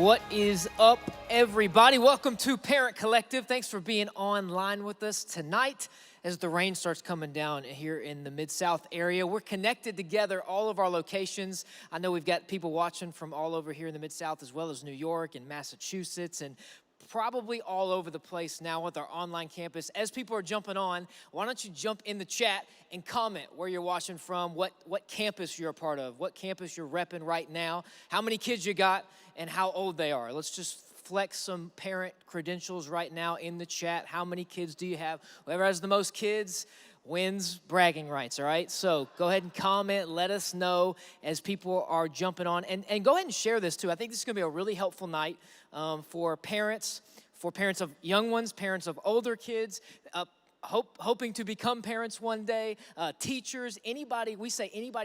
What is up, everybody? Welcome to Parent Collective. Thanks for being online with us tonight as the rain starts coming down here in the Mid-South area. We're connected together, all of our locations. I know we've got people watching from all over here in the Mid-South, as well as New York and Massachusetts and probably all over the place now with our online campus. As people are jumping on, why don't you jump in the chat and comment where you're watching from, what campus you're a part of, what campus you're repping right now, how many kids you got, and how old they are. Let's just flex some parent credentials right now in the chat. How many kids do you have? Whoever has the most kids wins bragging rights, all right? So go ahead and comment, let us know as people are jumping on. And go ahead and share this too. I think this is gonna be a really helpful night for parents of young ones, parents of older kids, hoping to become parents one day, teachers, anybody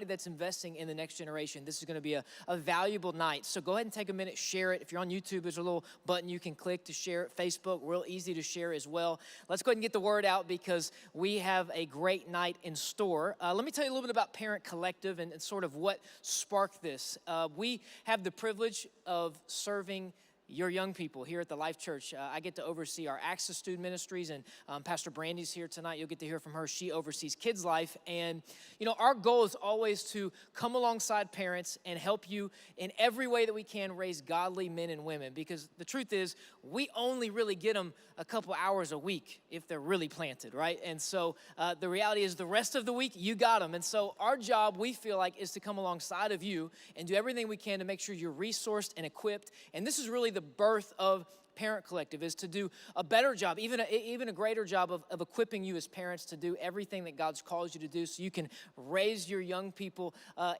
that's investing in the next generation. This is gonna be a valuable night. So go ahead and take a minute, share it. If you're on YouTube, there's a little button you can click to share it. Facebook, real easy to share as well. Let's go ahead and get the word out because we have a great night in store. Let me tell you a little bit about Parent Collective and sort of what sparked this. We have the privilege of serving your young people here at the Life Church. I get to oversee our Access Student Ministries, and Pastor Brandy's here tonight. You'll get to hear from her. She oversees Kids Life, and our goal is always to come alongside parents and help you in every way that we can raise godly men and women, because the truth is we only really get them a couple hours a week if they're really planted, right? And so the reality is the rest of the week you got them, and so our job, we feel like, is to come alongside of you and do everything we can to make sure you're resourced and equipped. And this is really the birth of Parent Collective, is to do a better job, even a greater job of equipping you as parents to do everything that God's called you to do, so you can raise your young people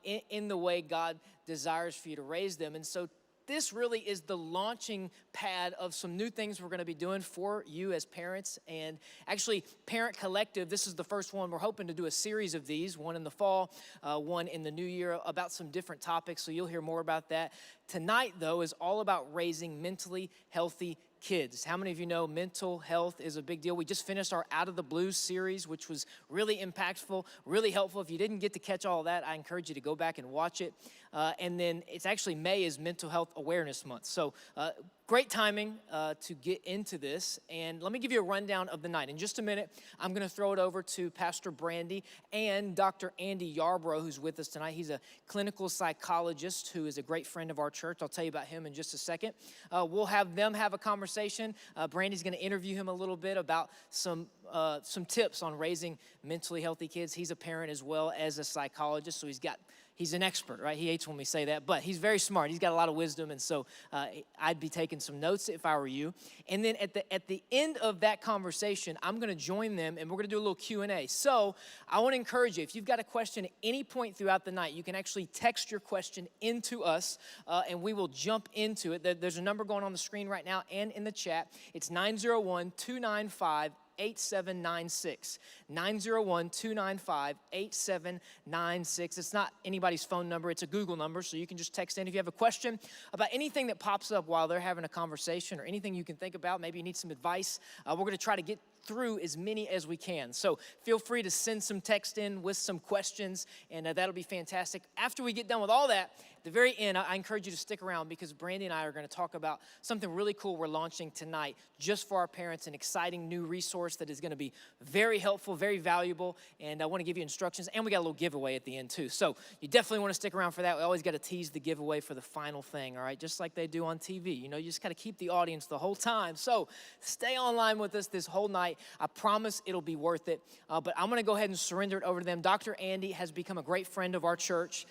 in the way God desires for you to raise them. And so this really is the launching pad of some new things we're going to be doing for you as parents. And actually, Parent Collective, this is the first one. We're hoping to do a series of these, one in the fall, one in the new year, about some different topics, so you'll hear more about that. Tonight, though, is all about raising mentally healthy kids. How many of you know mental health is a big deal? We just finished our Out of the Blues series, which was really impactful, really helpful. If you didn't get to catch all of that, I encourage you to go back and watch it. And then it's actually May is Mental Health Awareness Month. So great timing to get into this. And let me give you a rundown of the night. In just a minute, I'm going to throw it over to Pastor Brandy and Dr. Andy Yarborough, who's with us tonight. He's a clinical psychologist who is a great friend of our church. I'll tell you about him in just a second. We'll have them have a conversation. Brandy's going to interview him a little bit about some tips on raising mentally healthy kids. He's a parent as well as a psychologist, so he's an expert, right? He hates when we say that, but he's very smart. He's got a lot of wisdom, and so I'd be taking some notes if I were you. And then at the end of that conversation, I'm going to join them, and we're going to do a little Q&A. So I want to encourage you, if you've got a question at any point throughout the night, you can actually text your question into us, and we will jump into it. There's a number going on the screen right now and in the chat. It's 901-295-8796. 901-295-8796. It's not anybody's phone number. It's a Google number, so you can just text in if you have a question about anything that pops up while they're having a conversation or anything you can think about. Maybe you need some advice. We're going to try to get through as many as we can. So feel free to send some text in with some questions, and that'll be fantastic. After we get done with all that, at the very end, I encourage you to stick around because Brandy and I are going to talk about something really cool we're launching tonight just for our parents, an exciting new resource that is going to be very helpful, very valuable, and I want to give you instructions, and we got a little giveaway at the end too. So you definitely want to stick around for that. We always got to tease the giveaway for the final thing, all right? Just like they do on TV. You just got to keep the audience the whole time. So stay online with us this whole night. I promise it'll be worth it, but I'm going to go ahead and surrender it over to them. Dr. Andy has become a great friend of our church.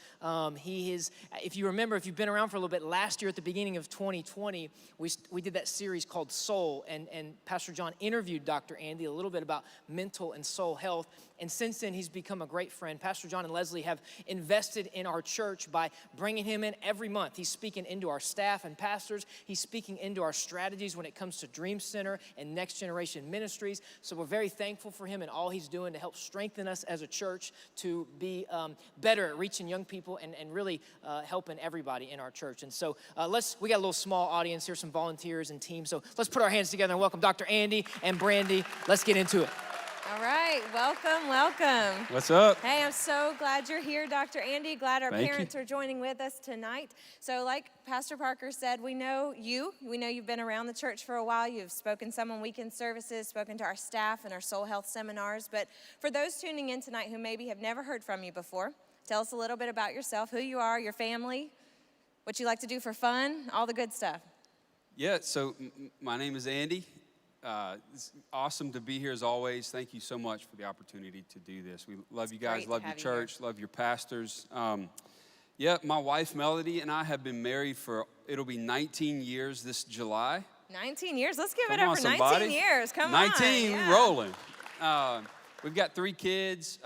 He is, if you remember, if you've been around for a little bit, last year at the beginning of 2020, we did that series called Soul, and Pastor John interviewed Dr. Andy a little bit about mental and soul health, and since then he's become a great friend. Pastor John and Leslie have invested in our church by bringing him in every month. He's speaking into our staff and pastors. He's speaking into our strategies when it comes to Dream Center and Next Generation Ministries. So we're very thankful for him and all he's doing to help strengthen us as a church to be better at reaching young people and really helping everybody in our church. And so we got a little small audience here, some volunteers and teams. So let's put our hands together and welcome Dr. Andy and Brandy. Let's get into it. All right, welcome. What's up? Hey, I'm so glad you're here, Dr. Andy. Glad our parents are joining with us tonight. So like Pastor Parker said, we know you. We know you've been around the church for a while. You've spoken some on weekend services, spoken to our staff and our soul health seminars. But for those tuning in tonight who maybe have never heard from you before, tell us a little bit about yourself, who you are, your family, what you like to do for fun, all the good stuff. Yeah, so my name is Andy. It's awesome to be here as always. Thank you so much for the opportunity to do this. We love you guys, love your church, love your pastors. My wife Melody and I have been married for, it'll be 19 years this July. 19 years? Let's give it up for 19 years. Come on. 19, rolling. We've got 3 kids.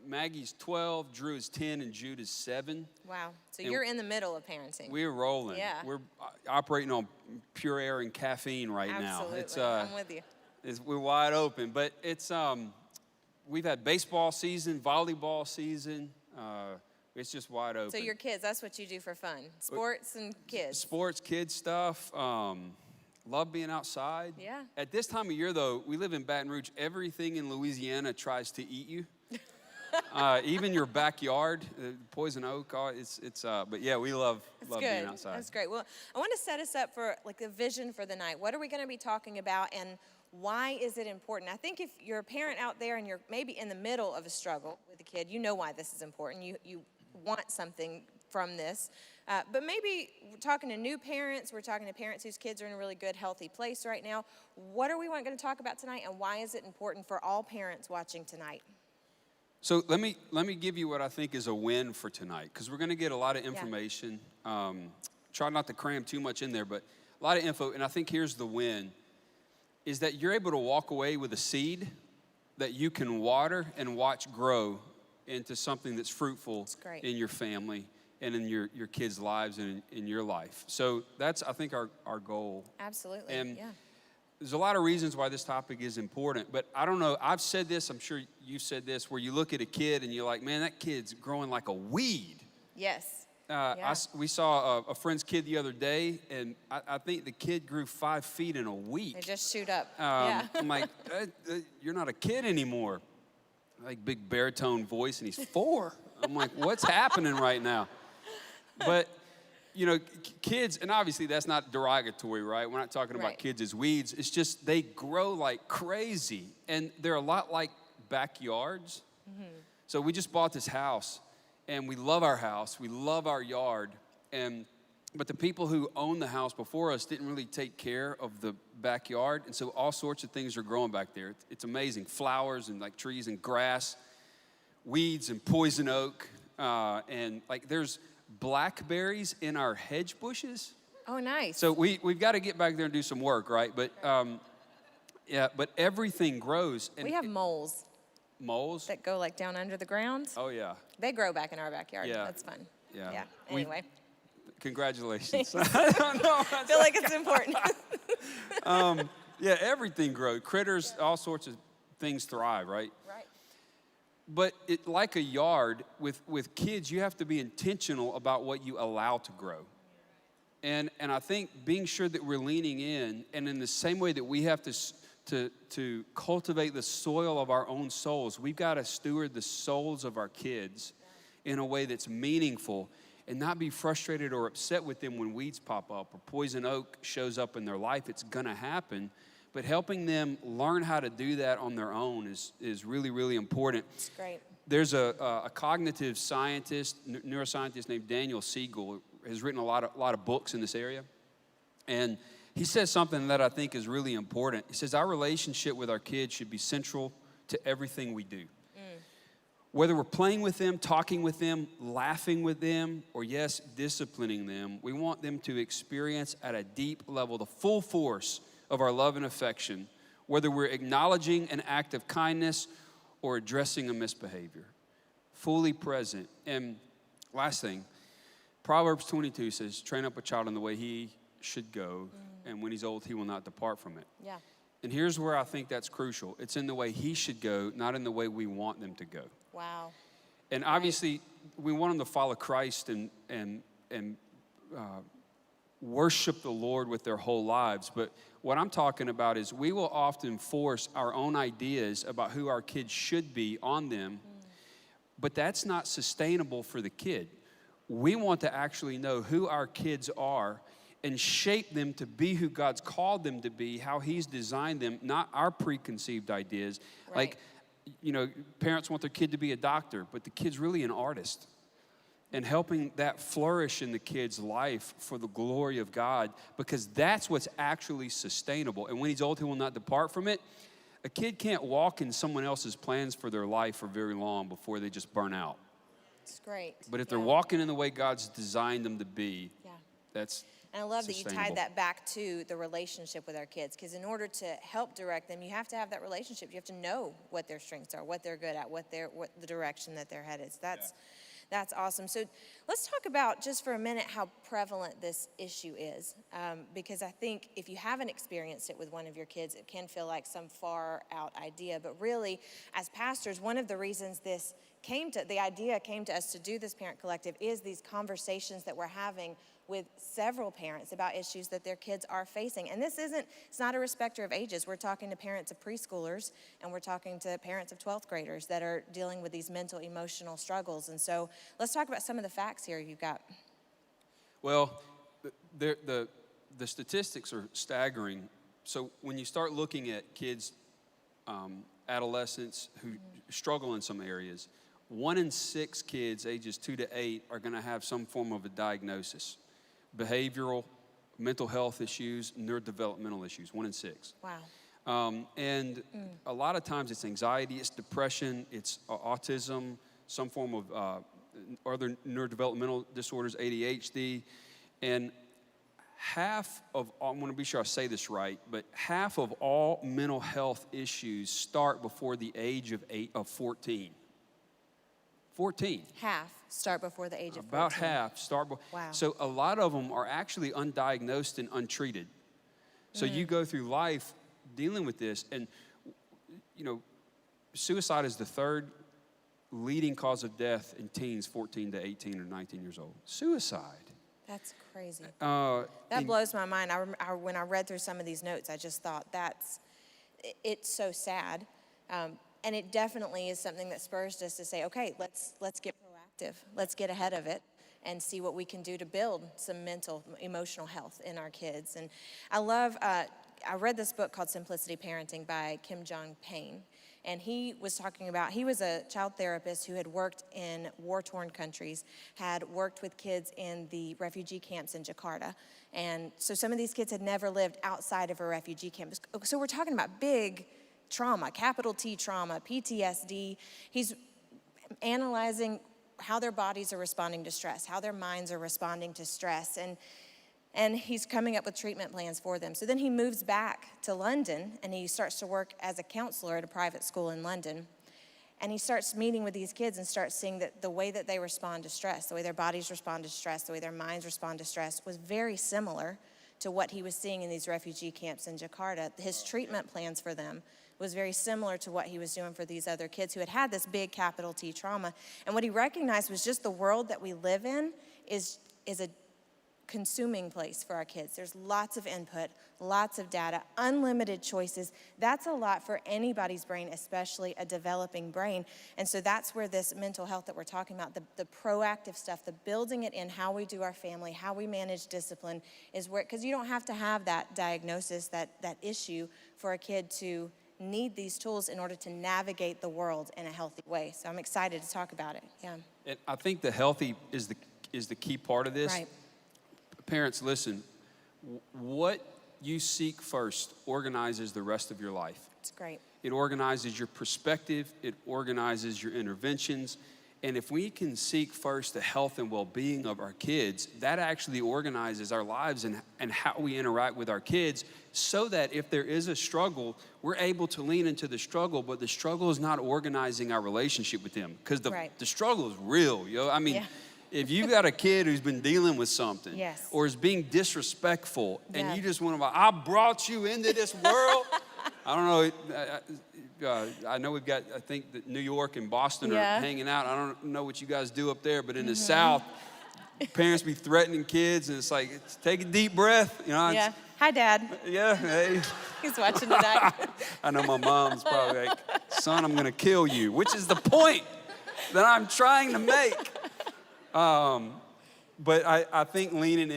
Maggie's 12, Drew is 10, and Jude is 7. Wow. So you're in the middle of parenting. We're rolling. Yeah. We're operating on pure air and caffeine right now. Absolutely. I'm with you. We're wide open. But it's we've had baseball season, volleyball season. It's just wide open. So your kids, that's what you do for fun. Sports and kids. Sports, kids stuff. Love being outside. Yeah. At this time of year, though, we live in Baton Rouge. Everything in Louisiana tries to eat you. Even your backyard, poison oak, but yeah, we love being outside. That's great. Well, I want to set us up for like the vision for the night. What are we going to be talking about and why is it important? I think if you're a parent out there and you're maybe in the middle of a struggle with a kid, you know why this is important. You want something from this. But maybe we're talking to new parents, we're talking to parents whose kids are in a really good, healthy place right now. What are we going to talk about tonight and why is it important for all parents watching tonight? So let me give you what I think is a win for tonight, because we're going to get a lot of information. Try not to cram too much in there, but a lot of info. And I think here's the win, is that you're able to walk away with a seed that you can water and watch grow into something that's fruitful in your family and in your kids' lives and in your life. So that's, I think, our goal. Absolutely, and there's a lot of reasons why this topic is important, but I don't know, I've said this, I'm sure you've said this, where you look at a kid and you're like, man, that kid's growing like a weed. Yes. We saw a friend's kid the other day, and I think the kid grew 5 feet in a week. They just shoot up. I'm like, you're not a kid anymore. Like big baritone voice, and he's 4. I'm like, what's happening right now? But you know, kids, and obviously that's not derogatory, right? We're not talking about kids as weeds. It's just they grow like crazy, and they're a lot like backyards. Mm-hmm. So we just bought this house, and we love our house. We love our yard, but the people who owned the house before us didn't really take care of the backyard, and so all sorts of things are growing back there. It's amazing. Flowers and like trees and grass, weeds and poison oak, and like there's blackberries in our hedge bushes. Oh, nice. So we've got to get back there and do some work, right? But but everything grows. And we have moles. Moles? That go like down under the ground. Oh, yeah. They grow back in our backyard. Yeah. That's fun. Yeah. Anyway. Congratulations. I don't know. I feel like it's important. Everything grows. Critters, all sorts of things thrive, right? Right. But like a yard, with kids, you have to be intentional about what you allow to grow. And I think being sure that we're leaning in, and in the same way that we have to cultivate the soil of our own souls, we've got to steward the souls of our kids in a way that's meaningful and not be frustrated or upset with them when weeds pop up or poison oak shows up in their life. It's going to happen. But helping them learn how to do that on their own is really, really important. That's great. There's a cognitive scientist, neuroscientist named Daniel Siegel, has written a lot of books in this area. And he says something that I think is really important. He says our relationship with our kids should be central to everything we do. Whether we're playing with them, talking with them, laughing with them, or yes, disciplining them, we want them to experience at a deep level the full force of our love and affection, whether we're acknowledging an act of kindness or addressing a misbehavior. Fully present. And last thing, Proverbs 22 says, train up a child in the way he should go, and when he's old, he will not depart from it. Yeah. And here's where I think that's crucial. It's in the way he should go, not in the way we want them to go. Wow. And obviously, we want them to follow Christ and worship the Lord with their whole lives. But what I'm talking about is we will often force our own ideas about who our kids should be on them, but that's not sustainable for the kid. We want to actually know who our kids are and shape them to be who God's called them to be, how He's designed them, not our preconceived ideas. Right. Like, you know, parents want their kid to be a doctor, but the kid's really an artist. And helping that flourish in the kid's life for the glory of God, because that's what's actually sustainable. And when he's old, he will not depart from it. A kid can't walk in someone else's plans for their life for very long before they just burn out. It's great. But if they're walking in the way God's designed them to be, that's And I love that you sustainable. tied that back to the relationship with our kids, because in order to help direct them, you have to have that relationship. You have to know what their strengths are, what they're good at, what the direction that they're headed. So that's awesome. So let's talk about just for a minute how prevalent this issue is, because I think if you haven't experienced it with one of your kids, it can feel like some far out idea. But really, as pastors, one of the reasons the idea came to us to do this parent collective is these conversations that we're having with several parents about issues that their kids are facing. And it's not a respecter of ages. We're talking to parents of preschoolers, and we're talking to parents of 12th graders that are dealing with these mental, emotional struggles. And so let's talk about some of the facts here you've got. Well, the statistics are staggering. So when you start looking at kids, adolescents who struggle in some areas, 1 in 6 kids ages 2 to 8 are going to have some form of a diagnosis. Behavioral, mental health issues, neurodevelopmental issues, 1 in 6. Wow. And a lot of times it's anxiety, it's depression, it's autism, some form of other neurodevelopmental disorders, ADHD. And I want to be sure I say this right, but half of all mental health issues start before the age of 14. 14. Half start before the age of 14. About half start before. Wow. So a lot of them are actually undiagnosed and untreated. So you go through life dealing with this, and you know, suicide is the 3rd leading cause of death in teens 14 to 18 or 19 years old. Suicide. That's crazy. That blows my mind. When I read through some of these notes, I just thought it's so sad. And it definitely is something that spurs us to say, okay, let's get proactive. Let's get ahead of it and see what we can do to build some mental, emotional health in our kids. And I read this book called Simplicity Parenting by Kim Jong-Payne. And he was talking about, he was a child therapist who had worked in war-torn countries, had worked with kids in the refugee camps in Jakarta. And so some of these kids had never lived outside of a refugee camp. So we're talking about big trauma, capital T trauma, PTSD. He's analyzing how their bodies are responding to stress, how their minds are responding to stress, and he's coming up with treatment plans for them. So then he moves back to London, and he starts to work as a counselor at a private school in London. And he starts meeting with these kids and starts seeing that the way that they respond to stress, the way their bodies respond to stress, the way their minds respond to stress was very similar to what he was seeing in these refugee camps in Jakarta. His treatment plans for them was very similar to what he was doing for these other kids who had this big capital T trauma. And what he recognized was just the world that we live in is a consuming place for our kids. There's lots of input, lots of data, unlimited choices. That's a lot for anybody's brain, especially a developing brain. And so that's where this mental health that we're talking about, the proactive stuff, the building it in how we do our family, how we manage discipline is where, because you don't have to have that diagnosis, that issue for a kid to need these tools in order to navigate the world in a healthy way. So I'm excited to talk about it. Yeah. And I think the healthy is the key part of this. Right. Parents, listen, what you seek first organizes the rest of your life. It's great. It organizes your perspective, it organizes your interventions, and if we can seek first the health and well-being of our kids, that actually organizes our lives and how we interact with our kids, so that if there is a struggle, we're able to lean into the struggle, but the struggle is not organizing our relationship with them, because the struggle is real, yo. I mean, if you've got a kid who's been dealing with something, yes, or is being disrespectful, and you just want to, I brought you into this world. I don't know. I know we've got, I think that New York and Boston are hanging out. I don't know what you guys do up there, but in the South, parents be threatening kids, and it's like, take a deep breath. You know, Yeah. Hi, Dad. yeah, hey. He's watching tonight. I know my mom's probably like, son, I'm gonna kill you, which is the point that I'm trying to make. But I think leaning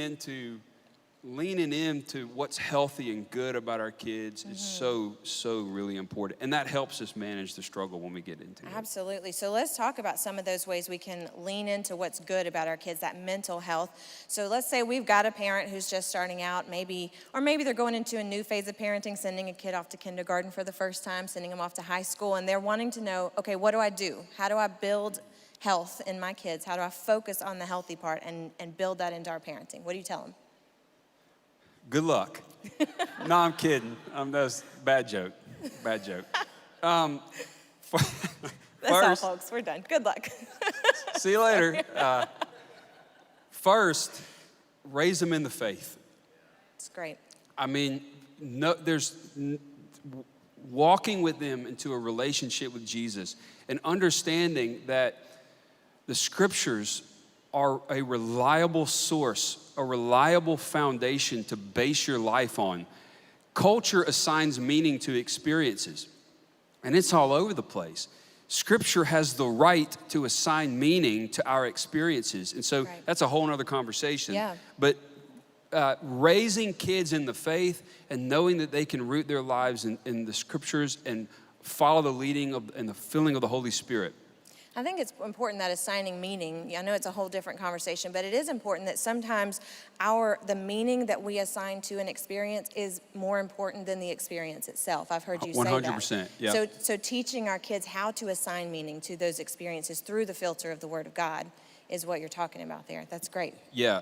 into what's healthy and good about our kids is so really important. And that helps us manage the struggle when we get into it. Absolutely. So let's talk about some of those ways we can lean into what's good about our kids, that mental health. So let's say we've got a parent who's just starting out, maybe they're going into a new phase of parenting, sending a kid off to kindergarten for the first time, sending them off to high school, and they're wanting to know, okay, what do I do? How do I build health in my kids? How do I focus on the healthy part and build that into our parenting? What do you tell them? Good luck. No, I'm kidding. That's a bad joke. Bad joke. That's all, folks. We're done. Good luck. See you later. First, raise them in the faith. It's great. I mean, walking with them into a relationship with Jesus and understanding that the scriptures are a reliable source, a reliable foundation to base your life on. Culture assigns meaning to experiences, and it's all over the place. Scripture has the right to assign meaning to our experiences, and so that's a whole nother conversation. Yeah. But raising kids in the faith and knowing that they can root their lives in the scriptures and follow the leading and the filling of the Holy Spirit. I think it's important that assigning meaning, I know it's a whole different conversation, but it is important that sometimes the meaning that we assign to an experience is more important than the experience itself. I've heard you say that. 100%, yeah. So teaching our kids how to assign meaning to those experiences through the filter of the Word of God is what you're talking about there. That's great. Yeah.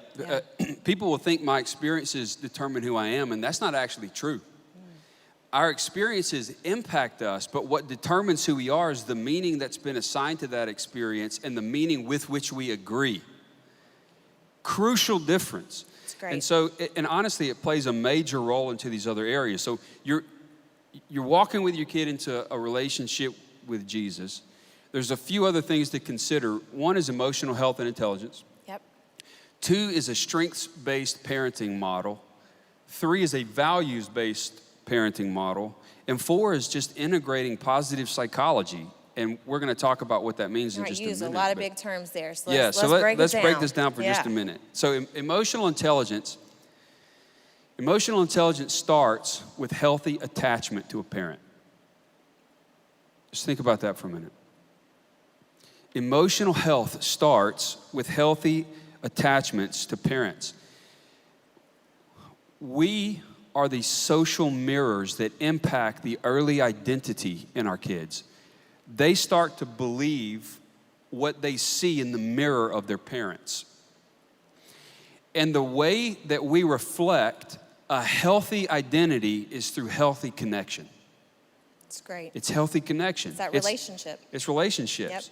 People will think my experiences determine who I am, and that's not actually true. Our experiences impact us, but what determines who we are is the meaning that's been assigned to that experience and the meaning with which we agree. Crucial difference. It's great. And so, and honestly, it plays a major role into these other areas. So you're walking with your kid into a relationship with Jesus. There's a few other things to consider. One is emotional health and intelligence. Yep. 2 is a strengths-based parenting model. 3 is a values-based parenting model. And 4 is just integrating positive psychology. And we're going to talk about what that means in just a minute. You use a lot of big terms there. So let's break this down for just a minute. So emotional intelligence starts with healthy attachment to a parent. Just think about that for a minute. Emotional health starts with healthy attachments to parents. We are the social mirrors that impact the early identity in our kids. They start to believe what they see in the mirror of their parents. And the way that we reflect a healthy identity is through healthy connection. It's great. It's healthy connection. It's that relationship. It's relationships.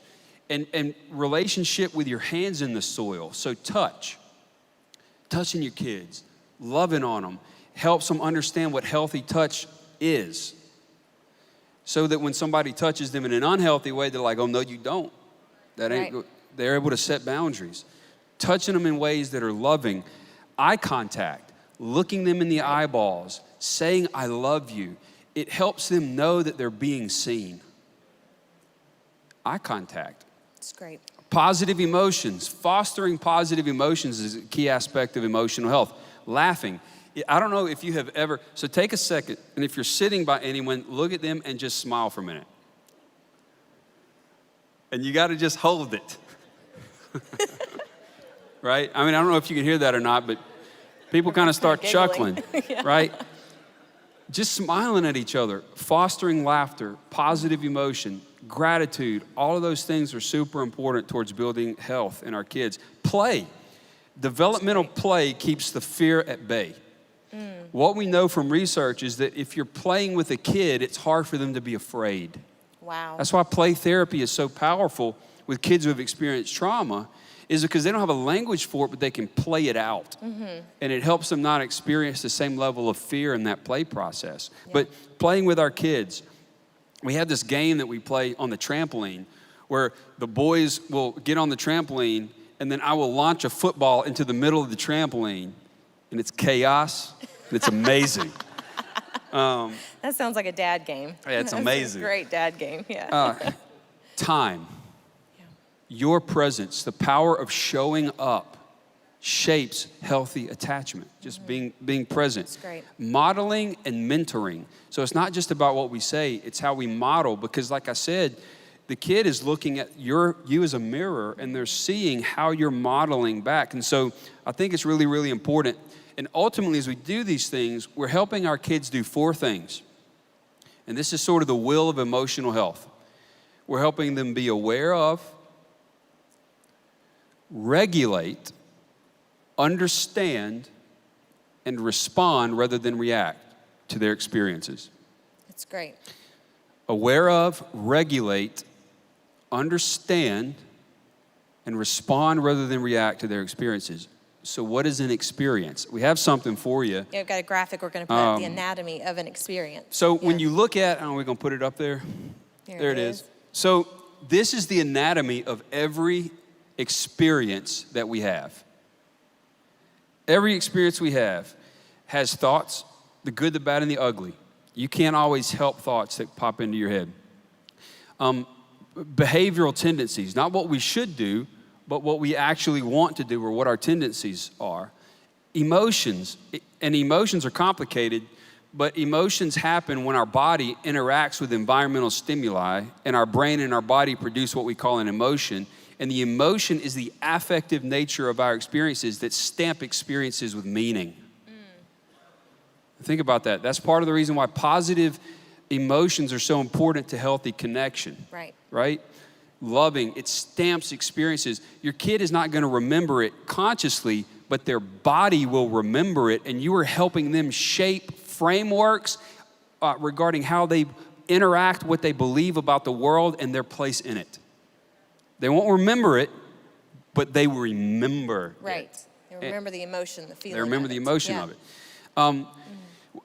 Yep. And relationship with your hands in the soil. So touching your kids, loving on them, helps them understand what healthy touch is. So that when somebody touches them in an unhealthy way, they're like, oh, no, you don't. That ain't good. They're able to set boundaries. Touching them in ways that are loving. Eye contact, looking them in the eyeballs, saying, I love you. It helps them know that they're being seen. Eye contact. It's great. Positive emotions. Fostering positive emotions is a key aspect of emotional health. Laughing. I don't know if you have ever, so take a second, and if you're sitting by anyone, look at them and just smile for a minute. And you got to just hold it. Right? I mean, I don't know if you can hear that or not, but people kind of start chuckling, right? Just smiling at each other, fostering laughter, positive emotion, gratitude, all of those things are super important towards building health in our kids. Play. Developmental play keeps the fear at bay. What we know from research is that if you're playing with a kid, it's hard for them to be afraid. Wow. That's why play therapy is so powerful with kids who have experienced trauma, is because they don't have a language for it, but they can play it out. And it helps them not experience the same level of fear in that play process. But playing with our kids, we have this game that we play on the trampoline where the boys will get on the trampoline and then I will launch a football into the middle of the trampoline, and it's chaos, and it's amazing. That sounds like a dad game. Yeah, it's amazing. That's a great dad game, yeah. Time, your presence, the power of showing up shapes healthy attachment, just being present. That's great. Modeling and mentoring. So it's not just about what we say, it's how we model, because like I said, the kid is looking at you as a mirror, and they're seeing how you're modeling back. And so I think it's really, really important. And ultimately, as we do these things, we're helping our kids do 4 things. And this is sort of the wheel of emotional health. We're helping them be aware of, regulate, understand, and respond rather than react to their experiences. That's great. Aware of, regulate, understand, and respond rather than react to their experiences. So what is an experience? We have something for you. Yeah, we've got a graphic we're going to put up, the anatomy of an experience. So when you look at, we're going to put it up there. There it is. So this is the anatomy of every experience that we have. Every experience we have has thoughts, the good, the bad, and the ugly. You can't always help thoughts that pop into your head. Behavioral tendencies, not what we should do, but what we actually want to do or what our tendencies are. Emotions, and emotions are complicated, but emotions happen when our body interacts with environmental stimuli, and our brain and our body produce what we call an emotion. And the emotion is the affective nature of our experiences that stamp experiences with meaning. Think about that. That's part of the reason why positive emotions are so important to healthy connection. Right? Loving, it stamps experiences. Your kid is not going to remember it consciously, but their body will remember it, and you are helping them shape frameworks regarding how they interact, what they believe about the world, and their place in it. They won't remember it, but they will remember it. They remember the emotion, the feeling. They remember the emotion of it.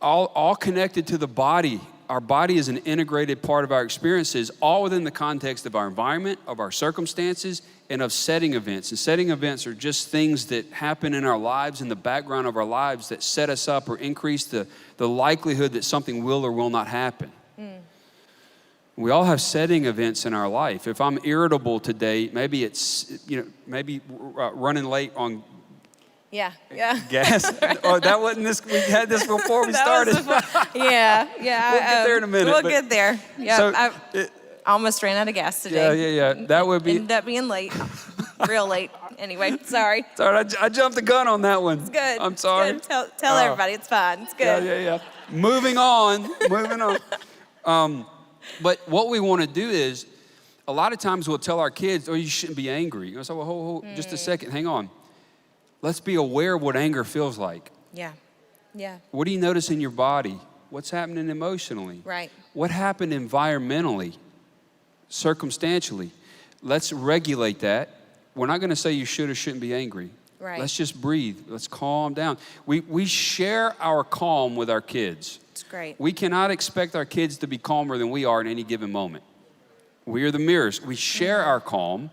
All connected to the body. Our body is an integrated part of our experiences, all within the context of our environment, of our circumstances, and of setting events. And setting events are just things that happen in our lives, in the background of our lives, that set us up or increase the likelihood that something will or will not happen. We all have setting events in our life. If I'm irritable today, maybe it's, running late on gas. Oh, that wasn't this. We had this before we started. We'll get there in a minute. We'll get there. Yeah, so I almost ran out of gas today. Yeah. That would be. Ended up being late, real late. Anyway, sorry. Sorry, I jumped the gun on that one. It's good. I'm sorry. It's good. Tell everybody it's fine. It's good. Yeah. Moving on. But what we want to do is, a lot of times we'll tell our kids, "Oh, you shouldn't be angry." You know, so hold, just a second, hang on. Let's be aware of what anger feels like. Yeah. What do you notice in your body? What's happening emotionally? Right. What happened environmentally, circumstantially? Let's regulate that. We're not going to say you should or shouldn't be angry. Right. Let's just breathe. Let's calm down. We share our calm with our kids. It's great. We cannot expect our kids to be calmer than we are in any given moment. We are the mirrors. We share our calm.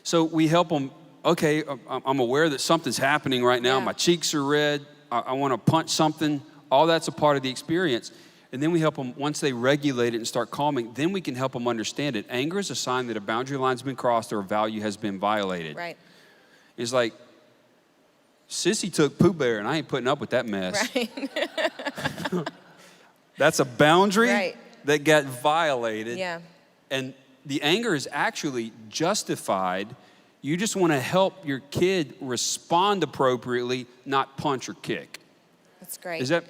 So we help them. Okay, I'm aware that something's happening right now. My cheeks are red. I want to punch something. All that's a part of the experience. And then we help them, once they regulate it and start calming, then we can help them understand it. Anger is a sign that a boundary line's been crossed or a value has been violated. Right. It's like, Sissy took Pooh Bear, and I ain't putting up with that mess. Right. That's a boundary that got violated. Yeah. And the anger is actually justified. You just want to help your kid respond appropriately, not punch or kick. That's great. Is that?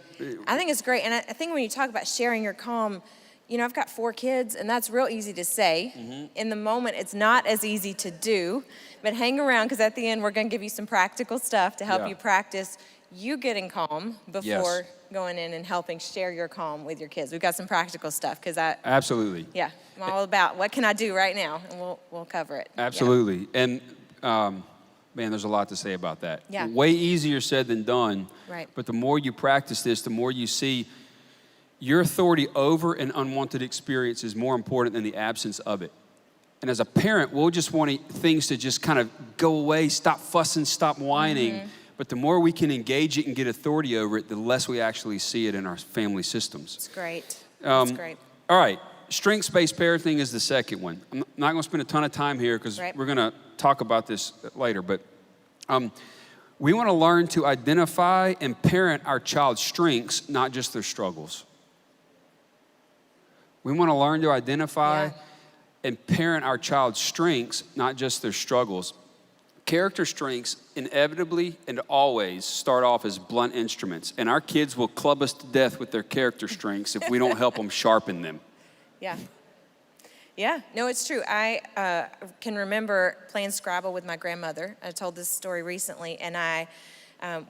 I think it's great. And I think when you talk about sharing your calm, I've got 4 kids, and that's real easy to say. In the moment, it's not as easy to do. But hang around, because at the end, we're going to give you some practical stuff to help you practice you getting calm before going in and helping share your calm with your kids. We've got some practical stuff, because Absolutely. Yeah, I'm all about what can I do right now, and we'll cover it. Absolutely. And man, there's a lot to say about that. Yeah. Way easier said than done. Right. But the more you practice this, the more you see your authority over an unwanted experience is more important than the absence of it. And as a parent, we'll just want things to just kind of go away, stop fussing, stop whining. But the more we can engage it and get authority over it, the less we actually see it in our family systems. It's great. That's great. All right, strengths-based parenting is the second one. I'm not going to spend a ton of time here because we're going to talk about this later. But we want to learn to identify and parent our child's strengths, not just their struggles. We want to learn to identify and parent our child's strengths, not just their struggles. Character strengths inevitably and always start off as blunt instruments, and our kids will club us to death with their character strengths if we don't help them sharpen them. Yeah. Yeah, no, it's true. I can remember playing Scrabble with my grandmother. I told this story recently, and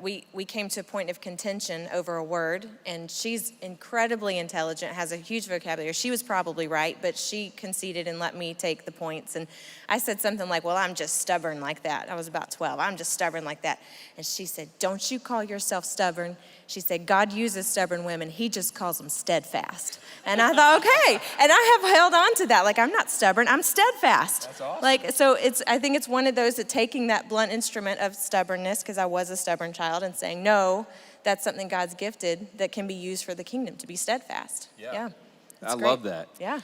we came to a point of contention over a word, and she's incredibly intelligent, has a huge vocabulary. She was probably right, but she conceded and let me take the points. And I said something like, well, I'm just stubborn like that. I was about 12. I'm just stubborn like that. And she said, don't you call yourself stubborn. She said, God uses stubborn women. He just calls them steadfast. And I thought, okay. And I have held on to that. Like, I'm not stubborn, I'm steadfast. That's awesome. Like, so I think it's one of those that taking that blunt instrument of stubbornness, because I was a stubborn child, and saying, no, that's something God's gifted that can be used for the kingdom, to be steadfast. Yeah. I love that. Yeah.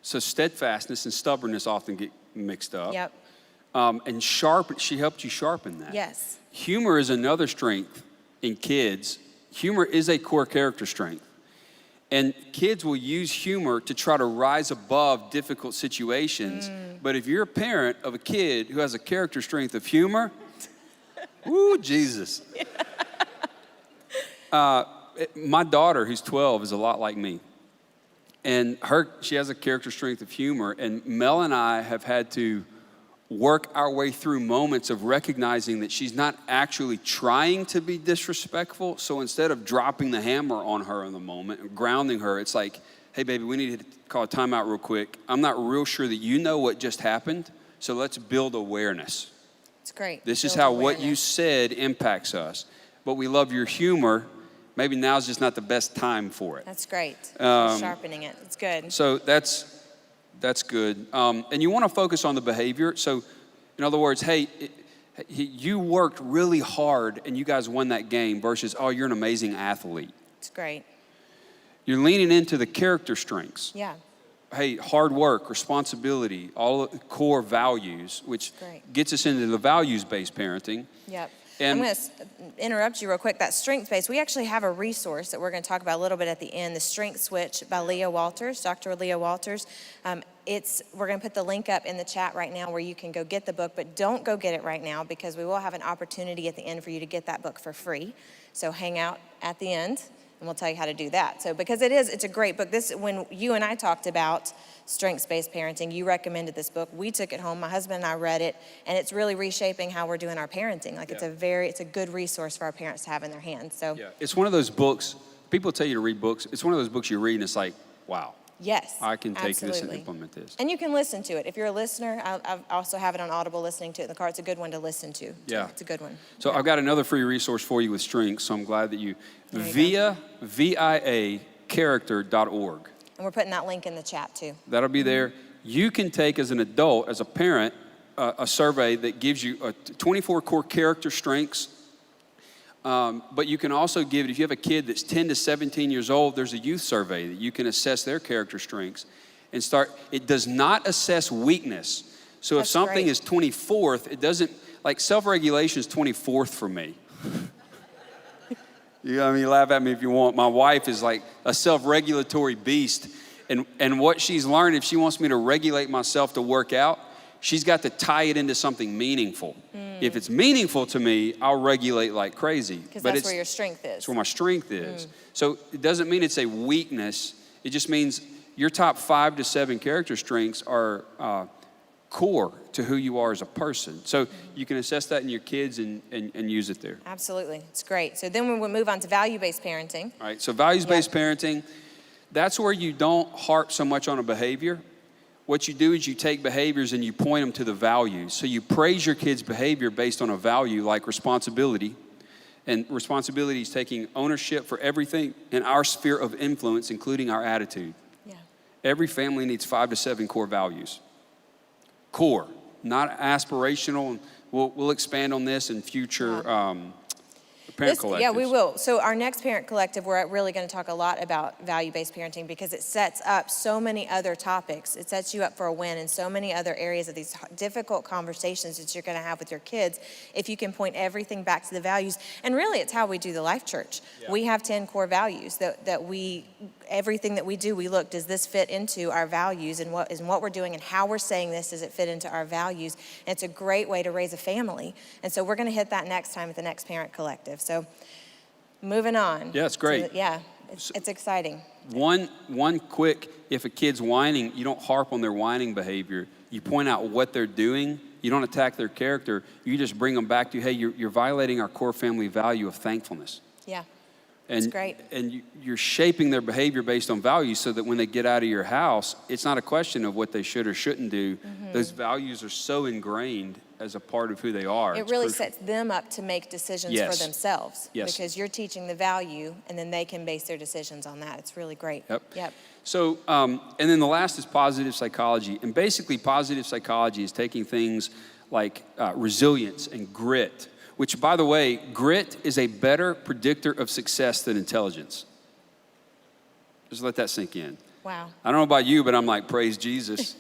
So steadfastness and stubbornness often get mixed up. Yep. And she helped you sharpen that. Yes. Humor is another strength in kids. Humor is a core character strength. And kids will use humor to try to rise above difficult situations. But if you're a parent of a kid who has a character strength of humor, woo, Jesus. My daughter, who's 12, is a lot like me. And she has a character strength of humor. And Mel and I have had to work our way through moments of recognizing that she's not actually trying to be disrespectful. So instead of dropping the hammer on her in the moment and grounding her, it's like, hey, baby, we need to call a timeout real quick. I'm not real sure that you know what just happened, so let's build awareness. It's great. This is how what you said impacts us. But we love your humor. Maybe now's just not the best time for it. That's great. Sharpening it. It's good. So that's good. And you want to focus on the behavior. So, in other words, hey, you worked really hard and you guys won that game versus, oh, you're an amazing athlete. It's great. You're leaning into the character strengths. Yeah. Hey, hard work, responsibility, all of the core values, which gets us into the values-based parenting. Yep. And I'm going to interrupt you real quick. That strength-based, we actually have a resource that we're going to talk about a little bit at the end, the Strength Switch by Leah Walters, Dr. Leah Walters. We're going to put the link up in the chat right now where you can go get the book, but don't go get it right now because we will have an opportunity at the end for you to get that book for free. So hang out at the end and we'll tell you how to do that. So because it's a great book. When you and I talked about strengths-based parenting, you recommended this book. We took it home. My husband and I read it, and it's really reshaping how we're doing our parenting. Like it's a good resource for our parents to have in their hands. So it's one of those books. People tell you to read books. It's one of those books you read, and it's like, wow. Yes, I can take absolutely. this and implement this. And you can listen to it. If you're a listener, I also have it on Audible, listening to it in the car. It's a good one to listen to. Yeah. It's a good one. So I've got another free resource for you with strengths, so I'm glad that VIA character.org. And we're putting that link in the chat too. That'll be there. You can take as an adult, as a parent, a survey that gives you 24 core character strengths. But you can also give it, if you have a kid that's 10 to 17 years old, there's a youth survey that you can assess their character strengths and start. It does not assess weakness. So if something is 24th, it doesn't, like self-regulation is 24th for me. You laugh at me if you want. My wife is like a self-regulatory beast. And what she's learned, if she wants me to regulate myself to work out, she's got to tie it into something meaningful. If it's meaningful to me, I'll regulate like crazy. Because that's where your strength is. That's where my strength is. So it doesn't mean it's a weakness. It just means your top 5 to 7 character strengths are core to who you are as a person. So you can assess that in your kids and use it there. Absolutely. It's great. So then we'll move on to value-based parenting. All right. So values-based parenting, that's where you don't harp so much on a behavior. What you do is you take behaviors and you point them to the values. So you praise your kid's behavior based on a value like responsibility. And responsibility is taking ownership for everything in our sphere of influence, including our attitude. Yeah. every family needs 5 to 7 core values. Core, not aspirational. We'll expand on this in future parent collectives. Yeah, we will. So our next parent collective, we're really going to talk a lot about value-based parenting because it sets up so many other topics. It sets you up for a win in so many other areas of these difficult conversations that you're going to have with your kids if you can point everything back to the values. And really, it's how we do the Life Church. Yeah. We have 10 core values that everything that we do, we look, does this fit into our values and what we're doing and how we're saying this, does it fit into our values? And it's a great way to raise a family. And so we're going to hit that next time at the next parent collective. So moving on. Yeah, it's great. It's exciting. One quick, if a kid's whining, you don't harp on their whining behavior. You point out what they're doing. You don't attack their character. You just bring them back to, hey, you're violating our core family value of thankfulness. Yeah. That's great. And you're shaping their behavior based on values so that when they get out of your house, it's not a question of what they should or shouldn't do. Mm-hmm. Those values are so ingrained as a part of who they are. It really sets them up to make decisions for themselves. Yes. Because you're teaching the value, and then they can base their decisions on that. It's really great. Yep. So, and then the last is positive psychology. And basically, positive psychology is taking things like resilience and grit, which, by the way, grit is a better predictor of success than intelligence. Just let that sink in. Wow. I don't know about you, but I'm like, praise Jesus.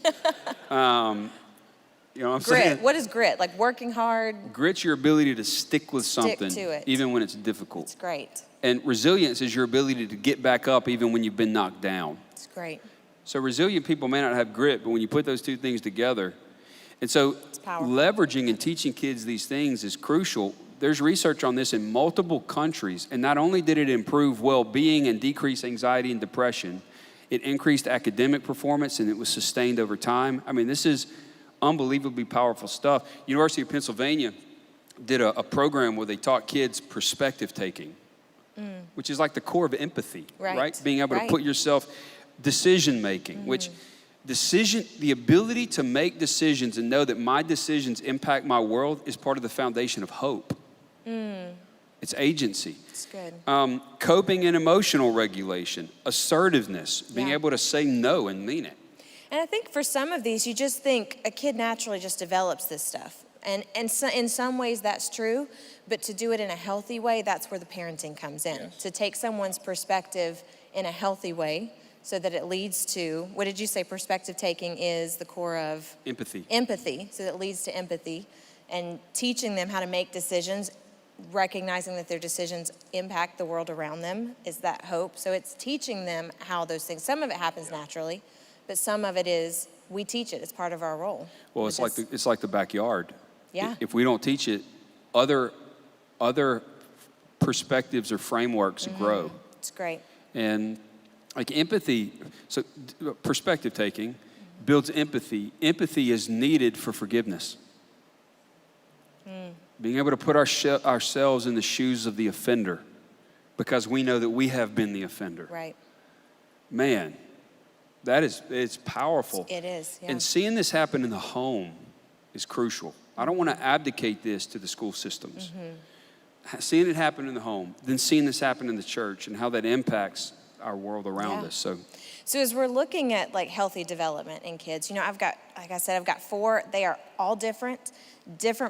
You know what I'm saying? What is grit? Like working hard? Grit's your ability to stick with something, to it. even when it's difficult. It's great. And resilience is your ability to get back up even when you've been knocked down. It's great. So resilient people may not have grit, but when you put those two things together, and so leveraging and teaching kids these things is crucial. There's research on this in multiple countries, and not only did it improve well-being and decrease anxiety and depression, it increased academic performance, and it was sustained over time. I mean, this is unbelievably powerful stuff. University of Pennsylvania did a program where they taught kids perspective taking, which is like the core of empathy, right? Being able to put yourself, decision making, which the ability to make decisions and know that my decisions impact my world is part of the foundation of hope. It's agency. It's good. Coping and emotional regulation, assertiveness, being able to say no and mean it. And I think for some of these, you just think a kid naturally just develops this stuff. And so in some ways that's true, but to do it in a healthy way, that's where the parenting comes in. Yes. To take someone's perspective in a healthy way so that it leads to, what did you say, perspective taking is the core of? Empathy. Empathy, so that it leads to empathy and teaching them how to make decisions, recognizing that their decisions impact the world around them is that hope. So it's teaching them how those things, some of it happens naturally, but some of it is, we teach it. It's part of our role. Well, it's like the backyard. Yeah. If we don't teach it, other perspectives or frameworks grow. It's great. And like empathy, so perspective taking builds empathy. Empathy is needed for forgiveness. Being able to put ourselves in the shoes of the offender because we know that we have been the offender. Right. Man, it's powerful. It is, yeah. And seeing this happen in the home is crucial. I don't want to abdicate this to the school systems. Seeing it happen in the home, then seeing this happen in the church and how that impacts our world around us. So as we're looking at like healthy development in kids, I've got 4, they are all different